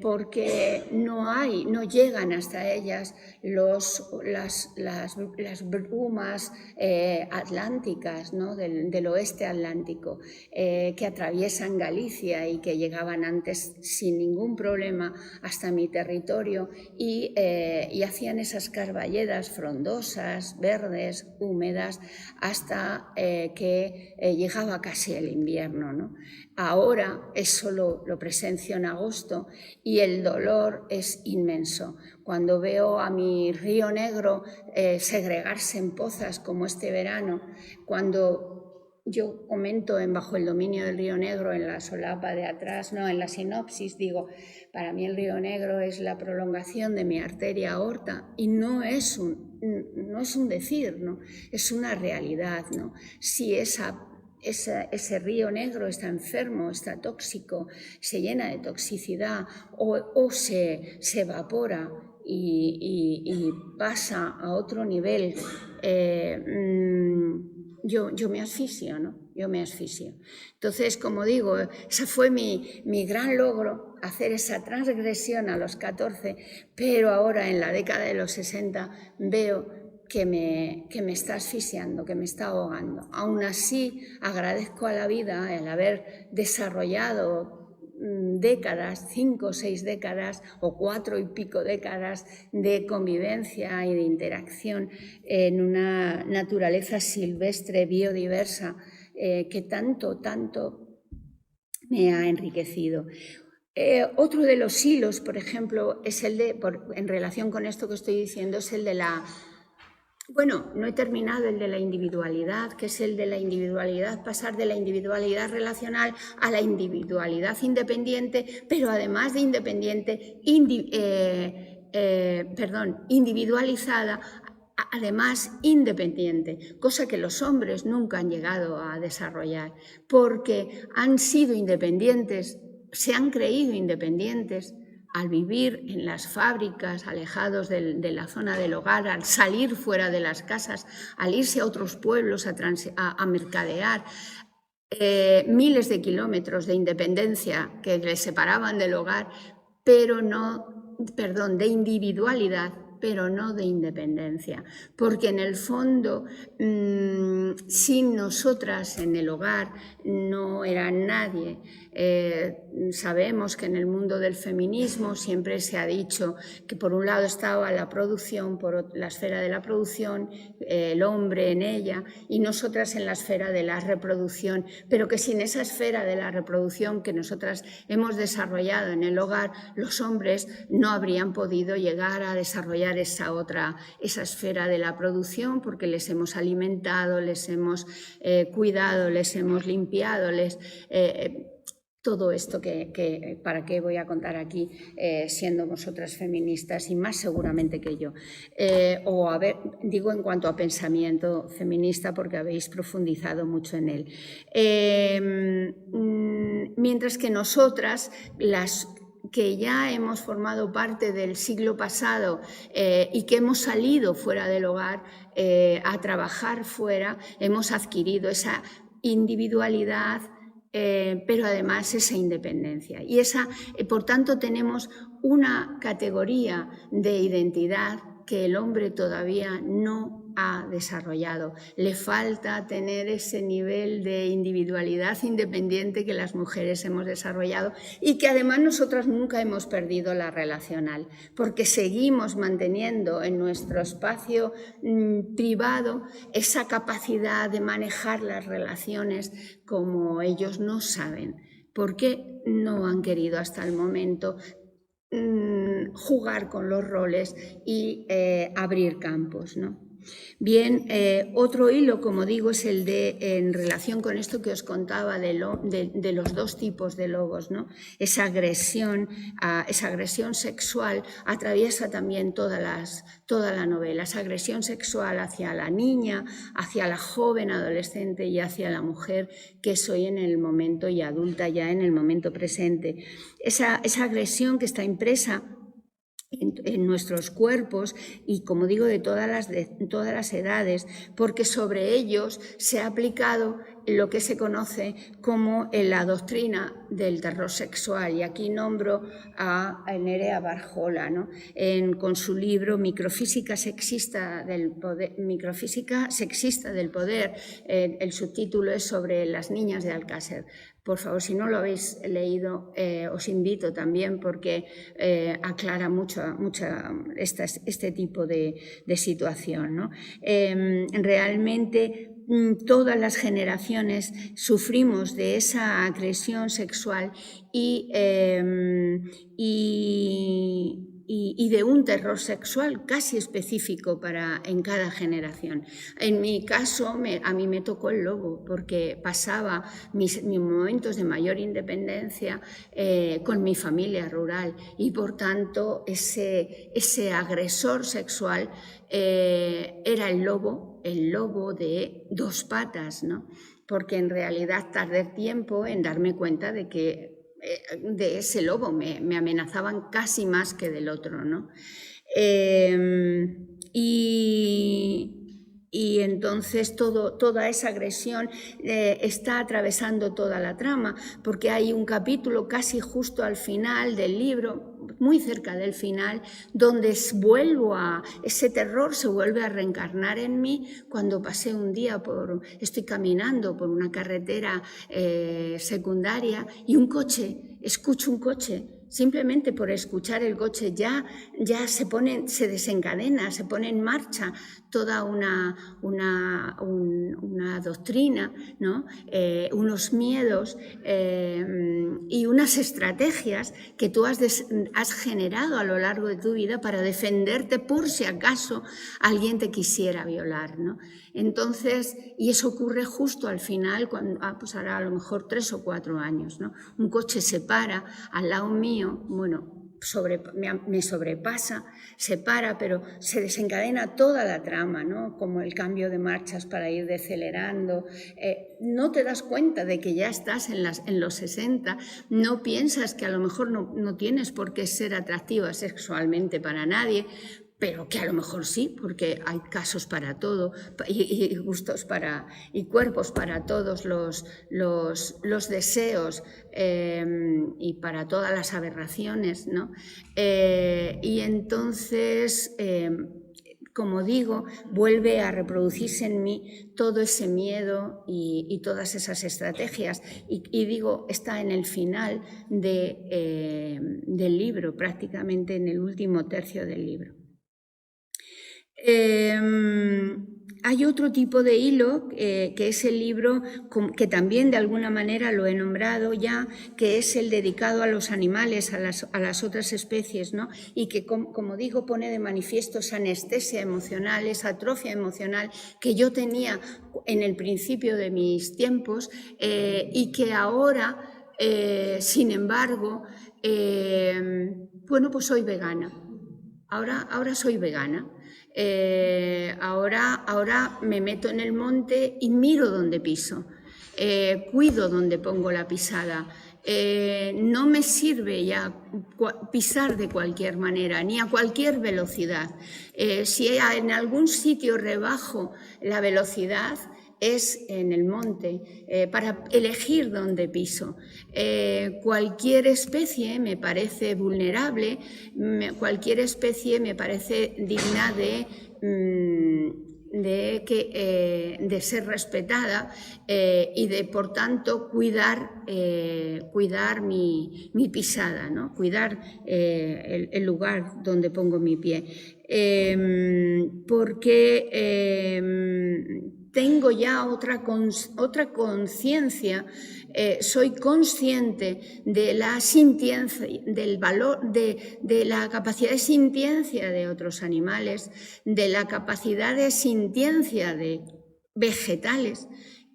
Porque no llegan hasta ellas las brumas atlánticas, ¿no? del oeste atlántico, que atraviesan Galicia y que llegaban antes sin ningún problema hasta mi territorio y hacían esas carballedas frondosas, verdes, húmedas, hasta que llegaba casi el invierno, ¿no? Ahora eso lo presencio en agosto y el dolor es inmenso. Cuando veo a mi río Negro segregarse en pozas como este verano, cuando yo comento en Bajo el dominio del río Negro, en la solapa de atrás, no, en la sinopsis, digo, para mí el río Negro es la prolongación de mi arteria aorta y no es un decir, ¿no? Es una realidad, ¿no? Si ese río Negro está enfermo, está tóxico, se llena de toxicidad o se evapora y pasa a otro nivel, yo me asfixio, ¿no? Yo me asfixio. Entonces, como digo, ese fue mi gran logro, hacer esa transgresión a los 14, pero ahora en la década de los 60 veo que me está asfixiando, que me está ahogando. Aún así, agradezco a la vida el haber desarrollado décadas, 5 o 6 décadas o 4 y pico décadas de convivencia y de interacción en una naturaleza silvestre, biodiversa, que tanto me ha enriquecido. Otro de los hilos, por ejemplo, es el de, en relación con esto que estoy diciendo, es el de la... Bueno, no he terminado el de la individualidad, que es el de la individualidad, pasar de la individualidad relacional a la individualidad independiente, pero además de independiente, individualizada, además independiente, cosa que los hombres nunca han llegado a desarrollar, porque han sido independientes, se han creído independientes al vivir en las fábricas, alejados de la zona del hogar, al salir fuera de las casas, al irse a otros pueblos a mercadear, miles de kilómetros de independencia que les separaban del hogar, pero no, perdón, de individualidad, pero no de independencia, porque en el fondo, sin nosotras en el hogar no era nadie. Sabemos que en el mundo del feminismo siempre se ha dicho que por un lado estaba la producción, por la esfera de la producción, el hombre en ella y nosotras en la esfera de la reproducción, pero que sin esa esfera de la reproducción que nosotras hemos desarrollado en el hogar, los hombres no habrían podido llegar a desarrollar esa esfera de la producción, porque les hemos alimentado, les hemos cuidado, les hemos limpiado, todo esto que para qué voy a contar aquí, siendo vosotras feministas y más seguramente que yo. Digo en cuanto a pensamiento feminista porque habéis profundizado mucho en él. Mientras que nosotras, las que ya hemos formado parte del siglo pasado y que hemos salido fuera del hogar a trabajar fuera, hemos adquirido esa individualidad, pero además esa independencia. Y por tanto, tenemos una categoría de identidad que el hombre todavía no ha desarrollado. Le falta tener ese nivel de individualidad independiente que las mujeres hemos desarrollado y que además nosotras nunca hemos perdido la relacional, porque seguimos manteniendo en nuestro espacio privado esa capacidad de manejar las relaciones como ellos no saben, porque no han querido hasta el momento jugar con los roles y abrir campos, ¿no? Bien, otro hilo, como digo, es el en relación con esto que os contaba de los dos tipos de lobos, ¿no? Esa agresión sexual atraviesa también toda la novela, esa agresión sexual hacia la niña, hacia la joven adolescente y hacia la mujer que soy en el momento y adulta ya en el momento presente. Esa agresión que está impresa en nuestros cuerpos y, como digo, de todas las edades, porque sobre ellos se ha aplicado lo que se conoce como la doctrina del terror sexual. Y aquí nombro a Nerea Barjola, ¿no? Con su libro Microfísica sexista del poder. El subtítulo es sobre las niñas de Alcácer. Por favor, si no lo habéis leído, os invito también porque aclara mucho este tipo de situación, ¿no? Realmente todas las generaciones sufrimos de esa agresión sexual y de un terror sexual casi específico en cada generación. En mi caso, a mí me tocó el lobo, porque pasaba mis momentos de mayor independencia con mi familia rural y, por tanto, ese agresor sexual era el lobo de dos patas, ¿no? Porque en realidad tardé tiempo en darme cuenta de que de ese lobo me amenazaban casi más que del otro, ¿no? Y entonces toda esa agresión está atravesando toda la trama, porque hay un capítulo casi justo al final del libro, muy cerca del final, donde ese terror se vuelve a reencarnar en mí cuando pasé un día estoy caminando por una carretera secundaria y escucho un coche Simplemente por escuchar el coche ya se desencadena, se pone en marcha toda una doctrina, ¿no? Unos miedos y unas estrategias que tú has generado a lo largo de tu vida para defenderte por si acaso alguien te quisiera violar, ¿no? Entonces, y eso ocurre justo al final, cuando pues hará a lo mejor 3 o 4 años, ¿no? Un coche se para al lado mío, bueno, me sobrepasa, se para, pero se desencadena toda la trama, ¿no? Como el cambio de marchas para ir decelerando. No te das cuenta de que ya estás en los 60, no piensas que a lo mejor no tienes por qué ser atractiva sexualmente para nadie, pero que a lo mejor sí, porque hay casos para todo y gustos y cuerpos para todos los deseos y para todas las aberraciones, ¿no? Y entonces, como digo, vuelve a reproducirse en mí todo ese miedo y todas esas estrategias. Y digo, está en el final del libro, prácticamente en el último tercio del libro. Hay otro tipo de hilo, que es el libro que también de alguna manera lo he nombrado ya, que es el dedicado a los animales, a las otras especies, ¿no? Y que, como digo, pone de manifiesto esa anestesia emocional, esa atrofia emocional que yo tenía en el principio de mis tiempos y que ahora, sin embargo, bueno, pues soy vegana. Ahora soy vegana. Ahora me meto en el monte y miro dónde piso, cuido dónde pongo la pisada. No me sirve ya pisar de cualquier manera, ni a cualquier velocidad. Si en algún sitio rebajo la velocidad, es en el monte, para elegir dónde piso. Cualquier especie me parece vulnerable, cualquier especie me parece digna de ser respetada y de, por tanto, cuidar mi pisada, ¿no? Cuidar el lugar donde pongo mi pie. Porque tengo ya otra conciencia, soy consciente de la sintiencia, del valor, de la capacidad de sintiencia de otros animales, de la capacidad de sintiencia de vegetales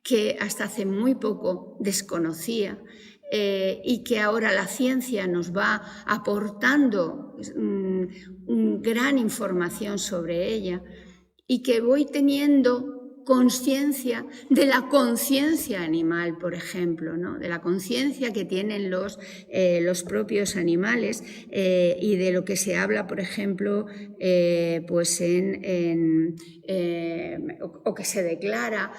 que hasta hace muy poco desconocía. Y que ahora la ciencia nos va aportando gran información sobre ella, y que voy teniendo conciencia de la conciencia animal, por ejemplo, ¿no? De la conciencia que tienen los propios animales y de lo que se habla, por ejemplo, pues o que se declara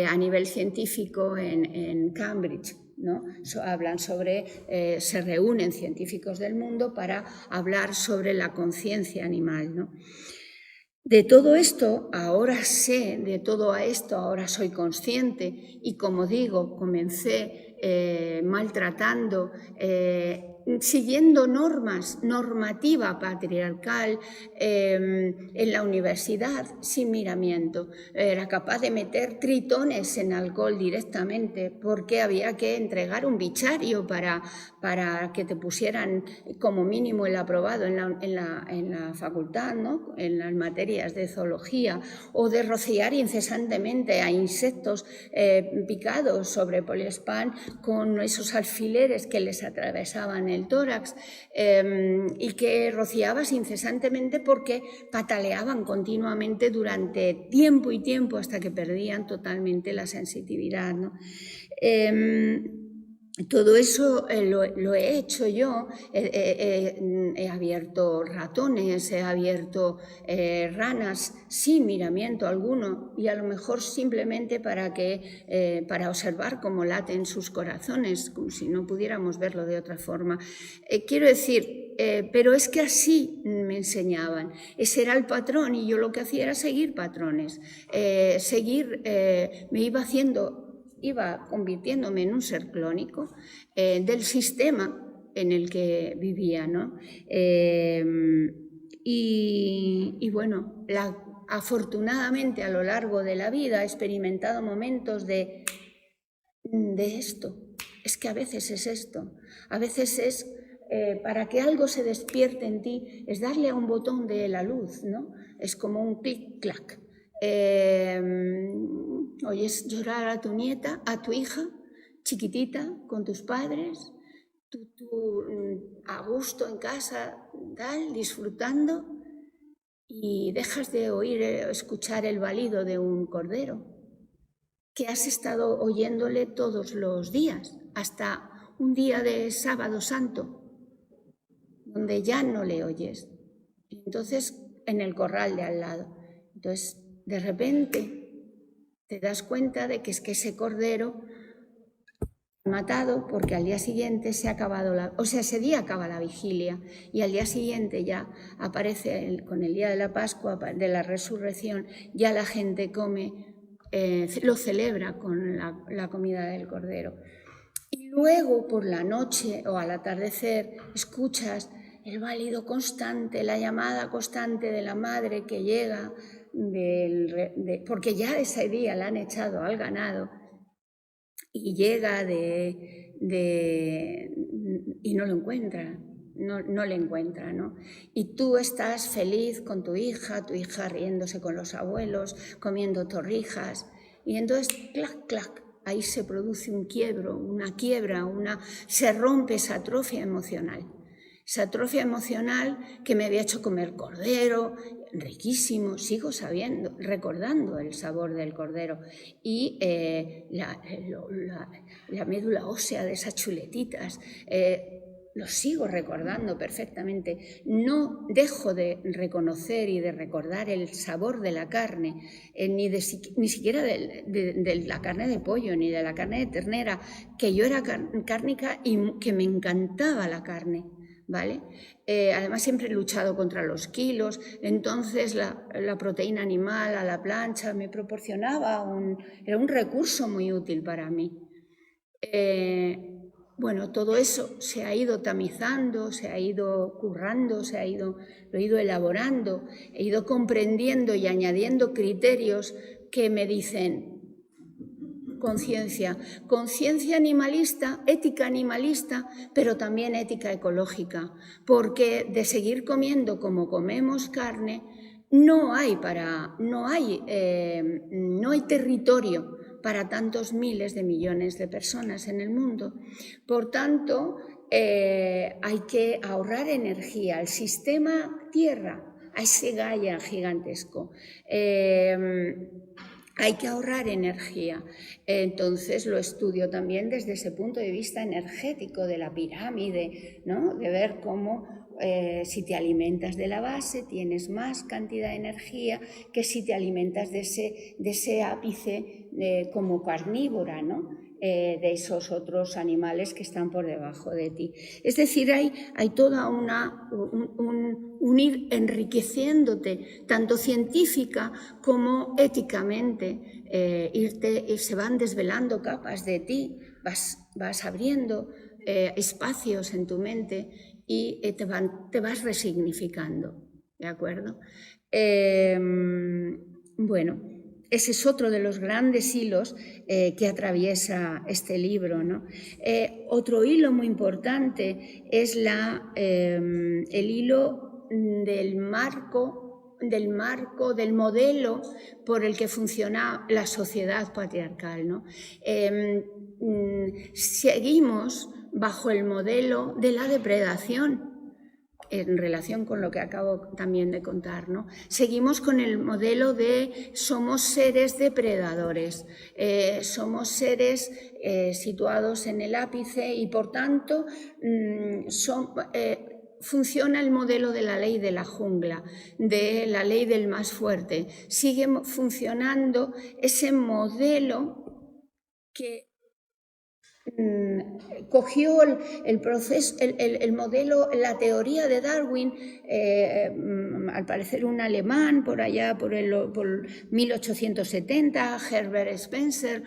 a nivel científico en Cambridge, ¿no? Hablan se reúnen científicos del mundo para hablar sobre la conciencia animal, ¿no? De todo esto ahora sé, de todo esto ahora soy consciente, y como digo, comencé maltratando, siguiendo normativa patriarcal en la universidad sin miramiento. Era capaz de meter tritones en alcohol directamente porque había que entregar un bichario para que te pusieran como mínimo el aprobado en la facultad, ¿no? En las materias de zoología, o de rociar incesantemente a insectos picados sobre poliespan con esos alfileres que les atravesaban el tórax y que rociabas incesantemente porque pataleaban continuamente durante tiempo y tiempo hasta que perdían totalmente la sensitividad, ¿no? Todo eso lo he hecho yo, he abierto ratones, he abierto ranas sin miramiento alguno, y a lo mejor simplemente para observar cómo laten sus corazones, como si no pudiéramos verlo de otra forma. Quiero decir, pero es que así me enseñaban, ese era el patrón, y yo lo que hacía era seguir patrones, me iba convirtiéndome en un ser clónico del sistema en el que vivía, ¿no? Y bueno, afortunadamente a lo largo de la vida he experimentado momentos de esto. Es que a veces es esto, a veces es para que algo se despierte en ti, es darle a un botón de la luz, ¿no? Es como un clic-clac. Oyes llorar a tu nieta, a tu hija, chiquitita, con tus padres, tú a gusto en casa, tal, disfrutando, y dejas de escuchar el balido de un cordero que has estado oyéndole todos los días, hasta un día de Sábado Santo, donde ya no le oyes. Entonces, en el corral de al lado. Entonces, de repente, te das cuenta de que es que ese cordero matado porque al día siguiente se ha acabado ese día acaba la vigilia y al día siguiente ya aparece con el día de la Pascua, de la resurrección, ya la gente come, lo celebra con la comida del cordero. Y luego por la noche o al atardecer escuchas el balido constante, la llamada constante de la madre que llega, porque ya ese día la han echado al ganado, y llega y no lo encuentra, no le encuentra, ¿no? Y tú estás feliz con tu hija riéndose con los abuelos, comiendo torrijas, y entonces, clac, clac, ahí se produce un quiebro, una quiebra, se rompe esa atrofia emocional. Esa atrofia emocional que me había hecho comer cordero, riquísimo, sigo recordando el sabor del cordero y la médula ósea de esas chuletitas, lo sigo recordando perfectamente. No dejo de reconocer y de recordar el sabor de la carne, ni siquiera de la carne de pollo, ni de la carne de ternera, que yo era cárnica y que me encantaba la carne. ¿Vale? Además siempre he luchado contra los kilos, entonces la proteína animal a la plancha me proporcionaba era un recurso muy útil para mí. Bueno, todo eso se ha ido tamizando, se ha ido currando, lo he ido elaborando, he ido comprendiendo y añadiendo criterios que me dicen conciencia animalista, ética animalista, pero también ética ecológica, porque de seguir comiendo como comemos carne, no hay territorio para tantos miles de millones de personas en el mundo. Por tanto, hay que ahorrar energía. El sistema Tierra, a ese Gaia gigantesco, hay que ahorrar energía. Entonces lo estudio también desde ese punto de vista energético de la pirámide, ¿no? De ver cómo si te alimentas de la base tienes más cantidad de energía que si te alimentas de ese ápice como carnívora, ¿no? De esos otros animales que están por debajo de ti. Es decir, hay toda un ir enriqueciéndote, tanto científica como éticamente, se van desvelando capas de ti, vas abriendo espacios en tu mente y te vas resignificando, ¿de acuerdo? Bueno, ese es otro de los grandes hilos que atraviesa este libro, ¿no? Otro hilo muy importante es el hilo del modelo por el que funciona la sociedad patriarcal, ¿no? Seguimos bajo el modelo de la depredación, en relación con lo que acabo también de contar, ¿no? Seguimos con el modelo de somos seres depredadores, somos seres situados en el ápice y por tanto funciona el modelo de la ley de la jungla, de la ley del más fuerte. Sigue funcionando ese modelo que cogió el proceso, el modelo, la teoría de Darwin, al parecer un alemán por allá por 1870, Herbert Spencer,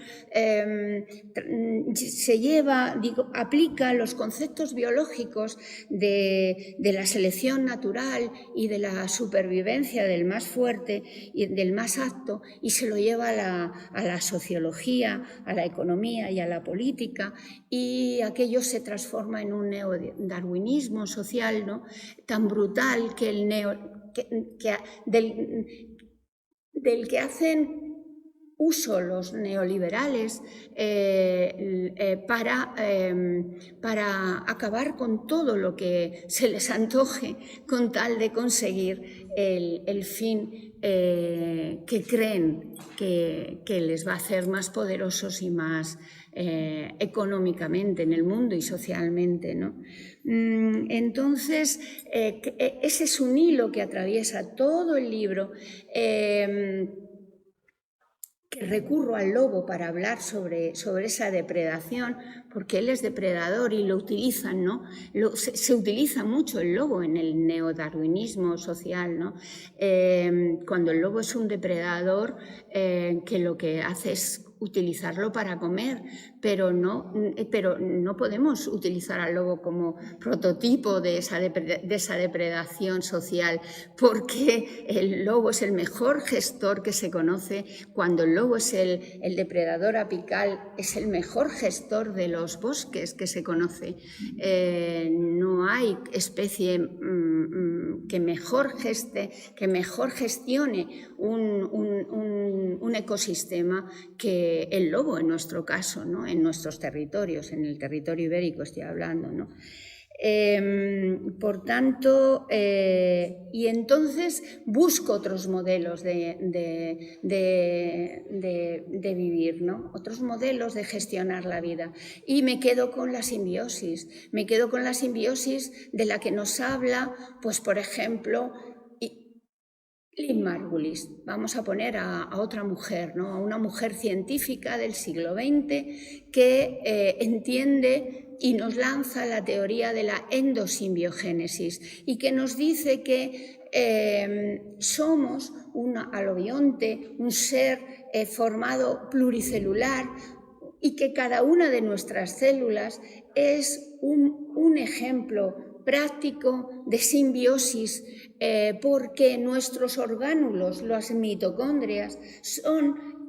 aplica los conceptos biológicos de la selección natural y de la supervivencia del más fuerte y del más apto, y se lo lleva a la sociología, a la economía y a la política, y aquello se transforma en un neodarwinismo social, ¿no?, tan brutal que del que hacen uso los neoliberales para acabar con todo lo que se les antoje con tal de conseguir el fin que creen que les va a hacer más poderosos y más económicamente en el mundo y socialmente, ¿no? Entonces, ese es un hilo que atraviesa todo el libro. Que recurro al lobo para hablar sobre esa depredación, porque él es depredador y lo utilizan, ¿no? Se utiliza mucho el lobo en el neodarwinismo social, ¿no? Cuando el lobo es un depredador que lo que hace es utilizarlo para comer, pero no podemos utilizar al lobo como prototipo de esa depredación social, porque el lobo es el mejor gestor que se conoce. Cuando el lobo es el depredador apical, es el mejor gestor de los bosques que se conoce. No hay especie que mejor gestione un ecosistema que el lobo, en nuestro caso, ¿no?, en nuestros territorios, en el territorio ibérico estoy hablando, ¿no? Por tanto, y entonces busco otros modelos de vivir, ¿no?, otros modelos de gestionar la vida, y me quedo con la simbiosis, de la que nos habla, pues, por ejemplo, Lynn Margulis. Vamos a poner a otra mujer, ¿no?, a una mujer científica del siglo XX que entiende y nos lanza la teoría de la endosimbiogenesis y que nos dice que somos un alobionte, un ser formado pluricelular, y que cada una de nuestras células es un ejemplo práctico de simbiosis, porque nuestros orgánulos, las mitocondrias,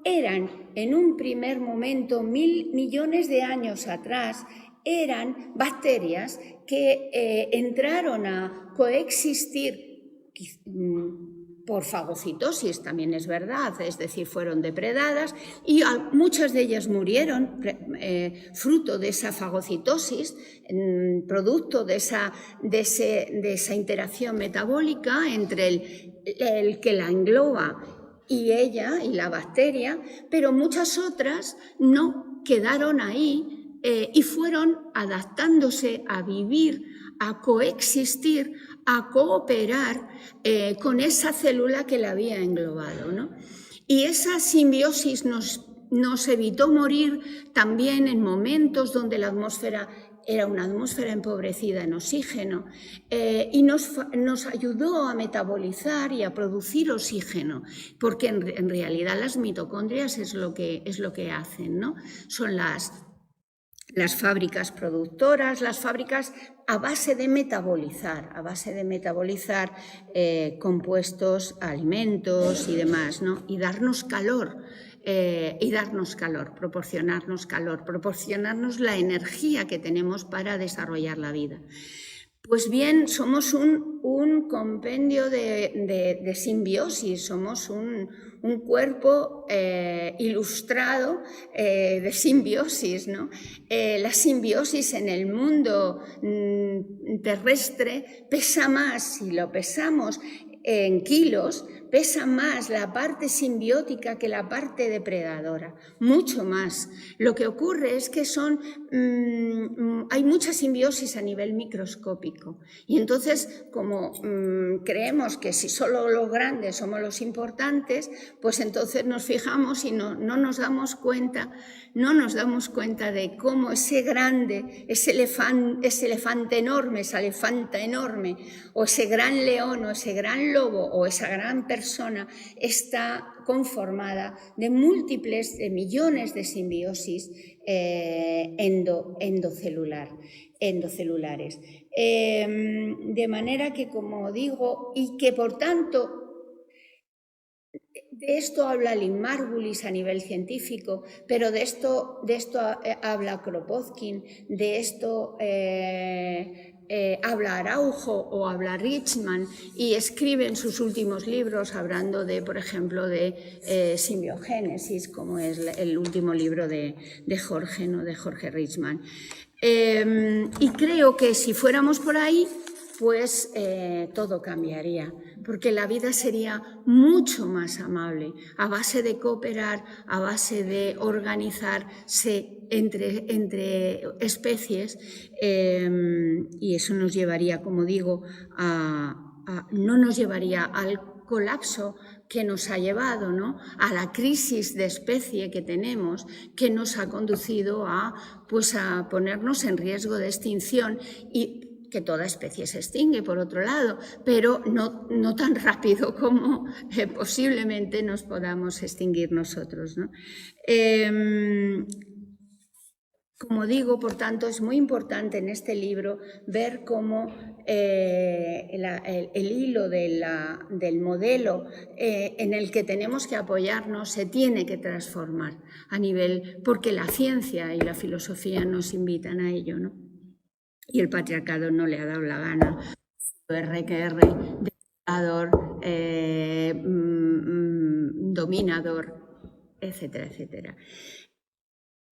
eran en un primer momento, 1.000 millones de años atrás, eran bacterias que entraron a coexistir por fagocitosis, también es verdad, es decir, fueron depredadas, y muchas de ellas murieron fruto de esa fagocitosis, producto de esa interacción metabólica entre el que la engloba y ella, y la bacteria, pero muchas otras no quedaron ahí y fueron adaptándose a vivir, a coexistir, a cooperar con esa célula que la había englobado, ¿no? Y esa simbiosis nos evitó morir también en momentos donde la atmósfera era una atmósfera empobrecida en oxígeno, y nos ayudó a metabolizar y a producir oxígeno, porque en realidad las mitocondrias es lo que hacen, ¿no? Son las fábricas productoras, las fábricas a base de metabolizar compuestos, alimentos y demás, ¿no? Y darnos calor, proporcionarnos la energía que tenemos para desarrollar la vida. Pues bien, somos un compendio de simbiosis, somos un cuerpo ilustrado de simbiosis, ¿no? La simbiosis en el mundo terrestre pesa más si lo pesamos en kilos, pesa más la parte simbiótica que la parte depredadora, mucho más. Lo que ocurre es que hay mucha simbiosis a nivel microscópico y entonces como creemos que si solo los grandes somos los importantes, pues entonces nos fijamos y no nos damos cuenta de cómo ese grande, ese elefante enorme, esa elefanta enorme, o ese gran león, o ese gran lobo, o esa gran persona, está conformada de múltiples, de millones de simbiosis endocelulares. De manera que, como digo, y que por tanto, de esto habla Lynn Margulis a nivel científico, pero de esto habla Kropotkin, de esto habla Araujo o habla Richman, y escribe en sus últimos libros hablando de, por ejemplo, de simbiogénesis, como es el último libro de Jorge Richman. Y creo que si fuéramos por ahí, pues todo cambiaría, porque la vida sería mucho más amable, a base de cooperar, a base de organizarse entre especies, y eso nos llevaría, como digo, no nos llevaría al colapso que nos ha llevado, ¿no?, a la crisis de especie que tenemos, que nos ha conducido a ponernos en riesgo de extinción, y que toda especie se extingue, por otro lado, pero no tan rápido como posiblemente nos podamos extinguir nosotros, ¿no? Como digo, por tanto, es muy importante en este libro ver cómo el hilo del modelo en el que tenemos que apoyarnos se tiene que transformar a nivel, porque la ciencia y la filosofía nos invitan a ello, ¿no? Y el patriarcado no le ha dado la gana. RQR, dictador, dominador, etcétera, etcétera.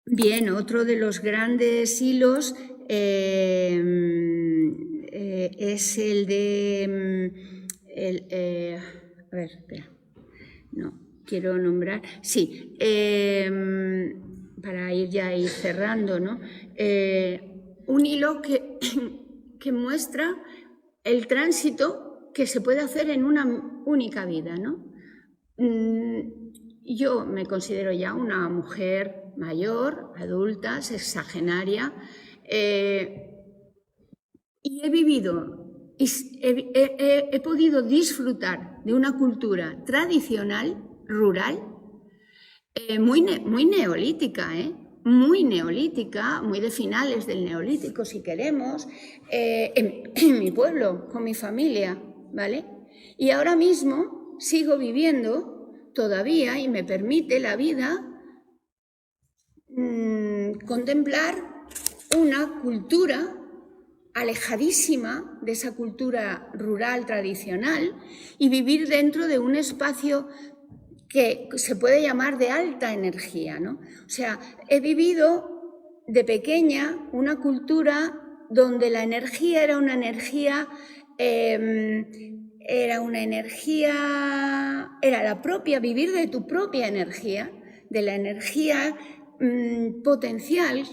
Bien, otro de los grandes hilos es el de... a ver, espera. No, quiero nombrar... Sí, para ir cerrando, ¿no? Un hilo que muestra el tránsito que se puede hacer en una única vida, ¿no? Yo me considero ya una mujer mayor, adulta, sexagenaria, y he vivido, he podido disfrutar de una cultura tradicional, rural, muy neolítica, muy neolítica, muy de finales del neolítico, si queremos, en mi pueblo, con mi familia, ¿vale? Y ahora mismo sigo viviendo todavía, y me permite la vida contemplar una cultura alejadísima de esa cultura rural tradicional y vivir dentro de un espacio que se puede llamar de alta energía, ¿no? O sea, he vivido de pequeña una cultura donde la energía era una energía, era la propia, vivir de tu propia energía, de la energía potencial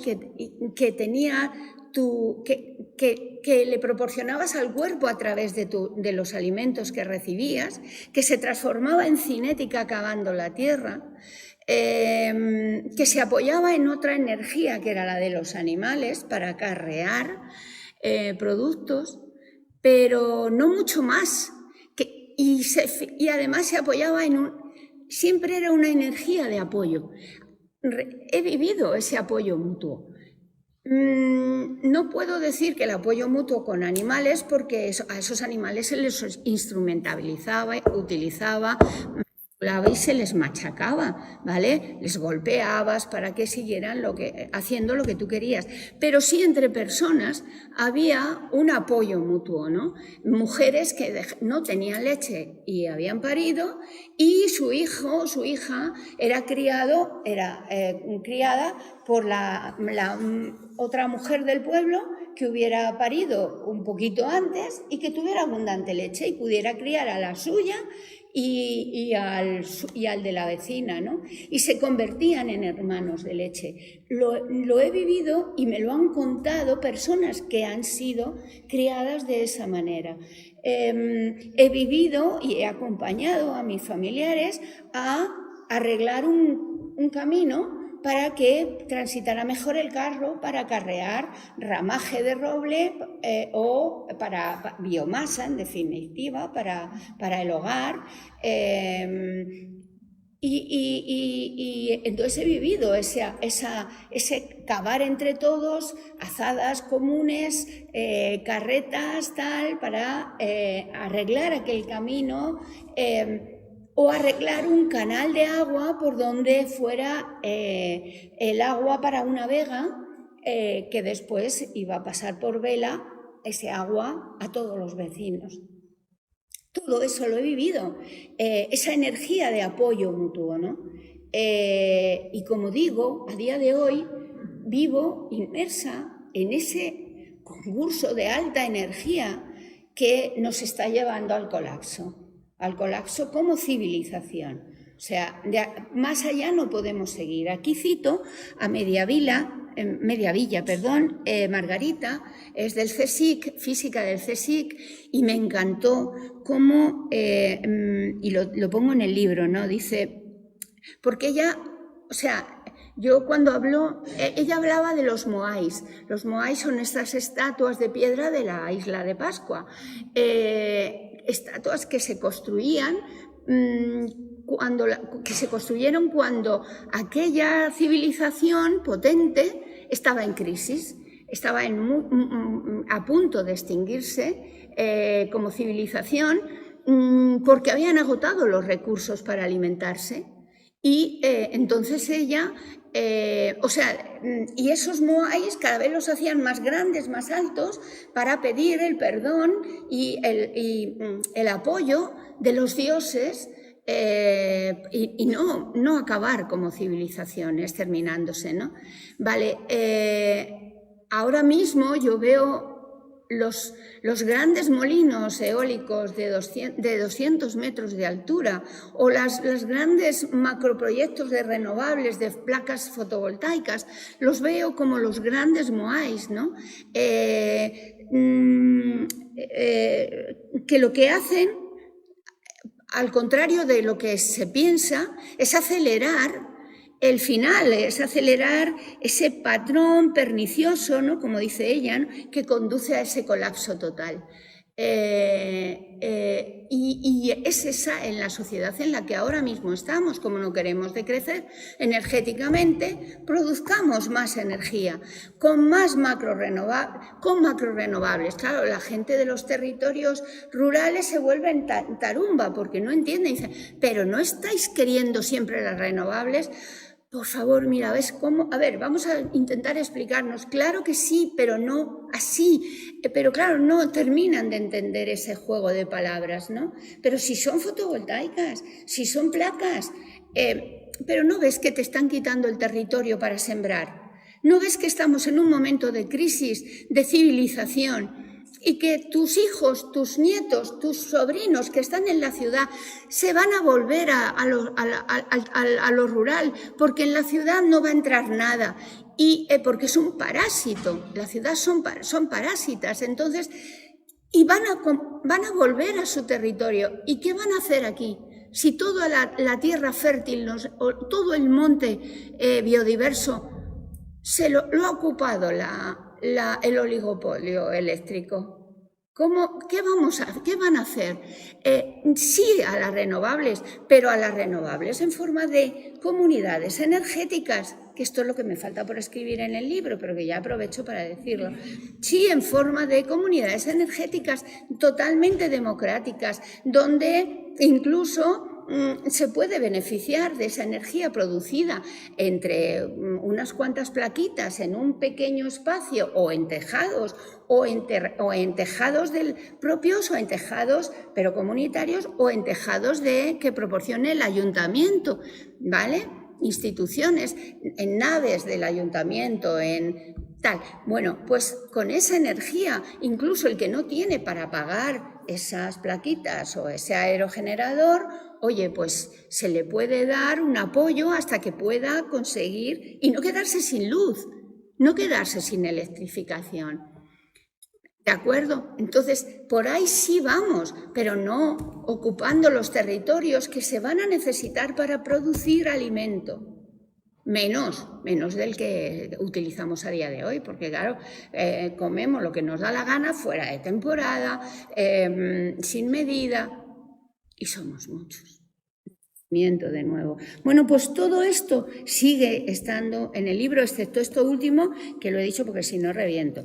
que tenía que le proporcionabas al cuerpo a través de los alimentos que recibías, que se transformaba en cinética cavando la tierra, que se apoyaba en otra energía que era la de los animales para acarrear productos, pero no mucho más, y además se apoyaba siempre era una energía de apoyo. He vivido ese apoyo mutuo. No puedo decir que el apoyo mutuo con animales, porque a esos animales se les instrumentalizaba, utilizaba, y se les machacaba, ¿vale? Les golpeabas para que siguieran haciendo lo que tú querías. Pero sí, entre personas había un apoyo mutuo, ¿no? Mujeres que no tenían leche y habían parido, y su hijo o su hija era criada por la otra mujer del pueblo que hubiera parido un poquito antes y que tuviera abundante leche y pudiera criar a la suya y al de la vecina, ¿no? Y se convertían en hermanos de leche. Lo he vivido y me lo han contado personas que han sido criadas de esa manera. He vivido y he acompañado a mis familiares a arreglar un camino para que transitara mejor el carro, para acarrear ramaje de roble o para biomasa, en definitiva, para el hogar. Y entonces he vivido ese cavar entre todos, azadas comunes, carretas, tal, para arreglar aquel camino, o arreglar un canal de agua por donde fuera el agua para una vega, que después iba a pasar por vela ese agua a todos los vecinos. Todo eso lo he vivido, esa energía de apoyo mutuo, ¿no? Y como digo, a día de hoy vivo inmersa en ese concurso de alta energía que nos está llevando al colapso como civilización. O sea, más allá no podemos seguir. Aquí cito a Mediavilla, Margarita, es del CSIC, física del CSIC, y me encantó cómo, y lo pongo en el libro, ¿no? Dice, porque ella, o sea, yo cuando habló, ella hablaba de los moais. Los moais son estas estatuas de piedra de la isla de Pascua, estatuas que se construían que se construyeron cuando aquella civilización potente estaba en crisis, estaba a punto de extinguirse como civilización porque habían agotado los recursos para alimentarse. Y entonces ella, y esos moais cada vez los hacían más grandes, más altos, para pedir el perdón y el apoyo de los dioses, y no acabar como civilización, exterminándose, ¿no? Vale, ahora mismo yo veo los grandes molinos eólicos de 200 metros de altura o los grandes macroproyectos de renovables, de placas fotovoltaicas, los veo como los grandes moais, ¿no? Que lo que hacen, al contrario de lo que se piensa, es acelerar el final, es acelerar ese patrón pernicioso, ¿no? Como dice ella, ¿no? Que conduce a ese colapso total. Y es esa en la sociedad en la que ahora mismo estamos, como no queremos decrecer energéticamente, produzcamos más energía, con más macrorenovables. Claro, la gente de los territorios rurales se vuelve tarumba porque no entienden, dicen, pero ¿no estáis queriendo siempre las renovables? Por favor, mira, ¿ves cómo? A ver, vamos a intentar explicarnos. Claro que sí, pero no así. Pero claro, no terminan de entender ese juego de palabras, ¿no? Pero si son fotovoltaicas, si son placas, pero ¿no ves que te están quitando el territorio para sembrar? ¿No ves que estamos en un momento de crisis, de civilización? Y que tus hijos, tus nietos, tus sobrinos que están en la ciudad se van a volver a lo rural, porque en la ciudad no va a entrar nada, y porque es un parásito, la ciudad son parásitas, entonces, y van a volver a su territorio. ¿Y qué van a hacer aquí? Si toda la tierra fértil, todo el monte biodiverso se lo ha ocupado el oligopolio eléctrico. ¿Qué van a hacer? Sí a las renovables, pero a las renovables en forma de comunidades energéticas, que esto es lo que me falta por escribir en el libro, pero que ya aprovecho para decirlo. Sí, en forma de comunidades energéticas totalmente democráticas, donde incluso se puede beneficiar de esa energía producida entre unas cuantas plaquitas en un pequeño espacio o en tejados o en tejados propios o en tejados pero comunitarios o en tejados que proporcione el ayuntamiento, ¿vale? Instituciones, en naves del ayuntamiento, en tal. Bueno, pues con esa energía, incluso el que no tiene para pagar esas plaquitas o ese aerogenerador, oye, pues se le puede dar un apoyo hasta que pueda conseguir y no quedarse sin luz, no quedarse sin electrificación. ¿De acuerdo? Entonces, por ahí sí vamos, pero no ocupando los territorios que se van a necesitar para producir alimento. Menos del que utilizamos a día de hoy, porque claro, comemos lo que nos da la gana fuera de temporada, sin medida, y somos muchos. De nuevo. Bueno, pues todo esto sigue estando en el libro, excepto esto último, que lo he dicho porque si no reviento.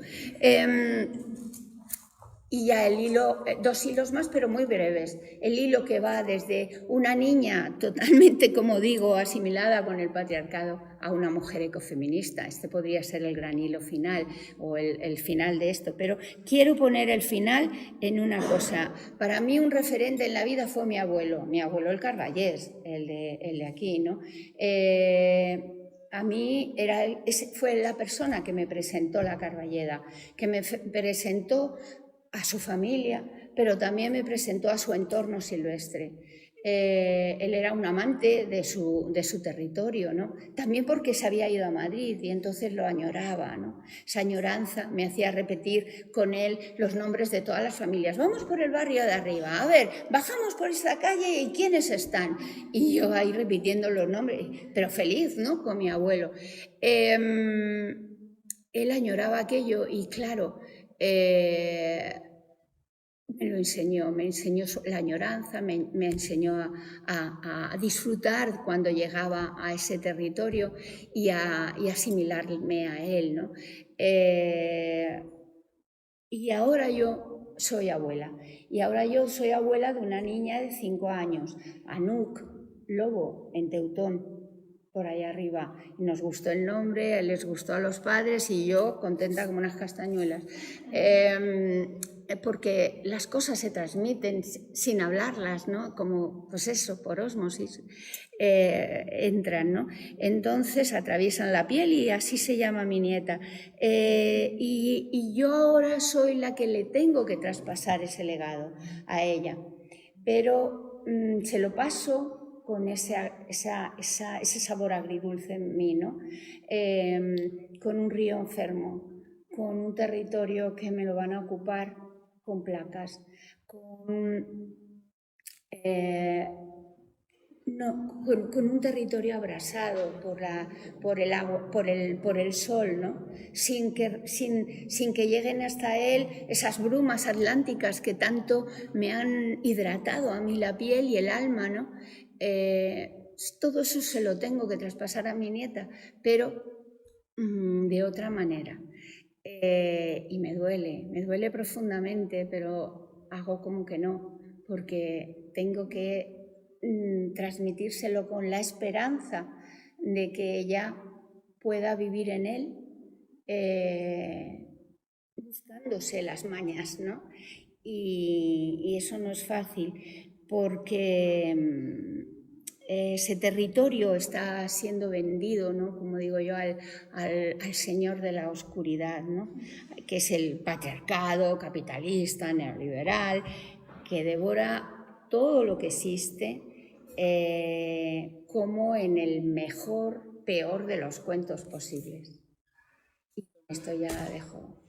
Y ya el hilo, 2 hilos más, pero muy breves. El hilo que va desde una niña totalmente, como digo, asimilada con el patriarcado, a una mujer ecofeminista. Este podría ser el gran hilo final o el final de esto, pero quiero poner el final en una cosa. Para mí un referente en la vida fue mi abuelo el Carballés, el de aquí, ¿no? A mí fue la persona que me presentó la Carballeda, que me presentó a su familia, pero también me presentó a su entorno silvestre. Él era un amante de su territorio, ¿no? También porque se había ido a Madrid y entonces lo añoraba, ¿no? Esa añoranza me hacía repetir con él los nombres de todas las familias. Vamos por el barrio de arriba, a ver, bajamos por esta calle y ¿quiénes están? Y yo ahí repitiendo los nombres, pero feliz, ¿no? Con mi abuelo. Él añoraba aquello y claro, me enseñó la añoranza, me enseñó a disfrutar cuando llegaba a ese territorio y asimilarme a él, ¿no? Y ahora yo soy abuela. Y ahora yo soy abuela de una niña de 5 años, Anuk Lobo, en Teutón, por ahí arriba. Nos gustó el nombre, les gustó a los padres y yo contenta como unas castañuelas. Porque las cosas se transmiten sin hablarlas, ¿no? Como, pues eso, por ósmosis, entran, ¿no? Entonces atraviesan la piel y así se llama mi nieta. Y yo ahora soy la que le tengo que traspasar ese legado a ella. Pero se lo paso con ese sabor agridulce en mí, ¿no? Con un río enfermo, con un territorio que me lo van a ocupar con placas, con un territorio abrasado por el agua, por el sol, ¿no? Sin que lleguen hasta él esas brumas atlánticas que tanto me han hidratado a mí la piel y el alma, ¿no? Todo eso se lo tengo que traspasar a mi nieta, pero de otra manera. Y me duele profundamente, pero hago como que no, porque tengo que transmitírselo con la esperanza de que ella pueda vivir en él, buscándose las mañas, ¿no? Y eso no es fácil, porque ese territorio está siendo vendido, ¿no? Como digo yo, al señor de la oscuridad, ¿no? Que es el patriarcado capitalista, neoliberal, que devora todo lo que existe, como en el peor de los cuentos posibles. Y con esto ya dejo.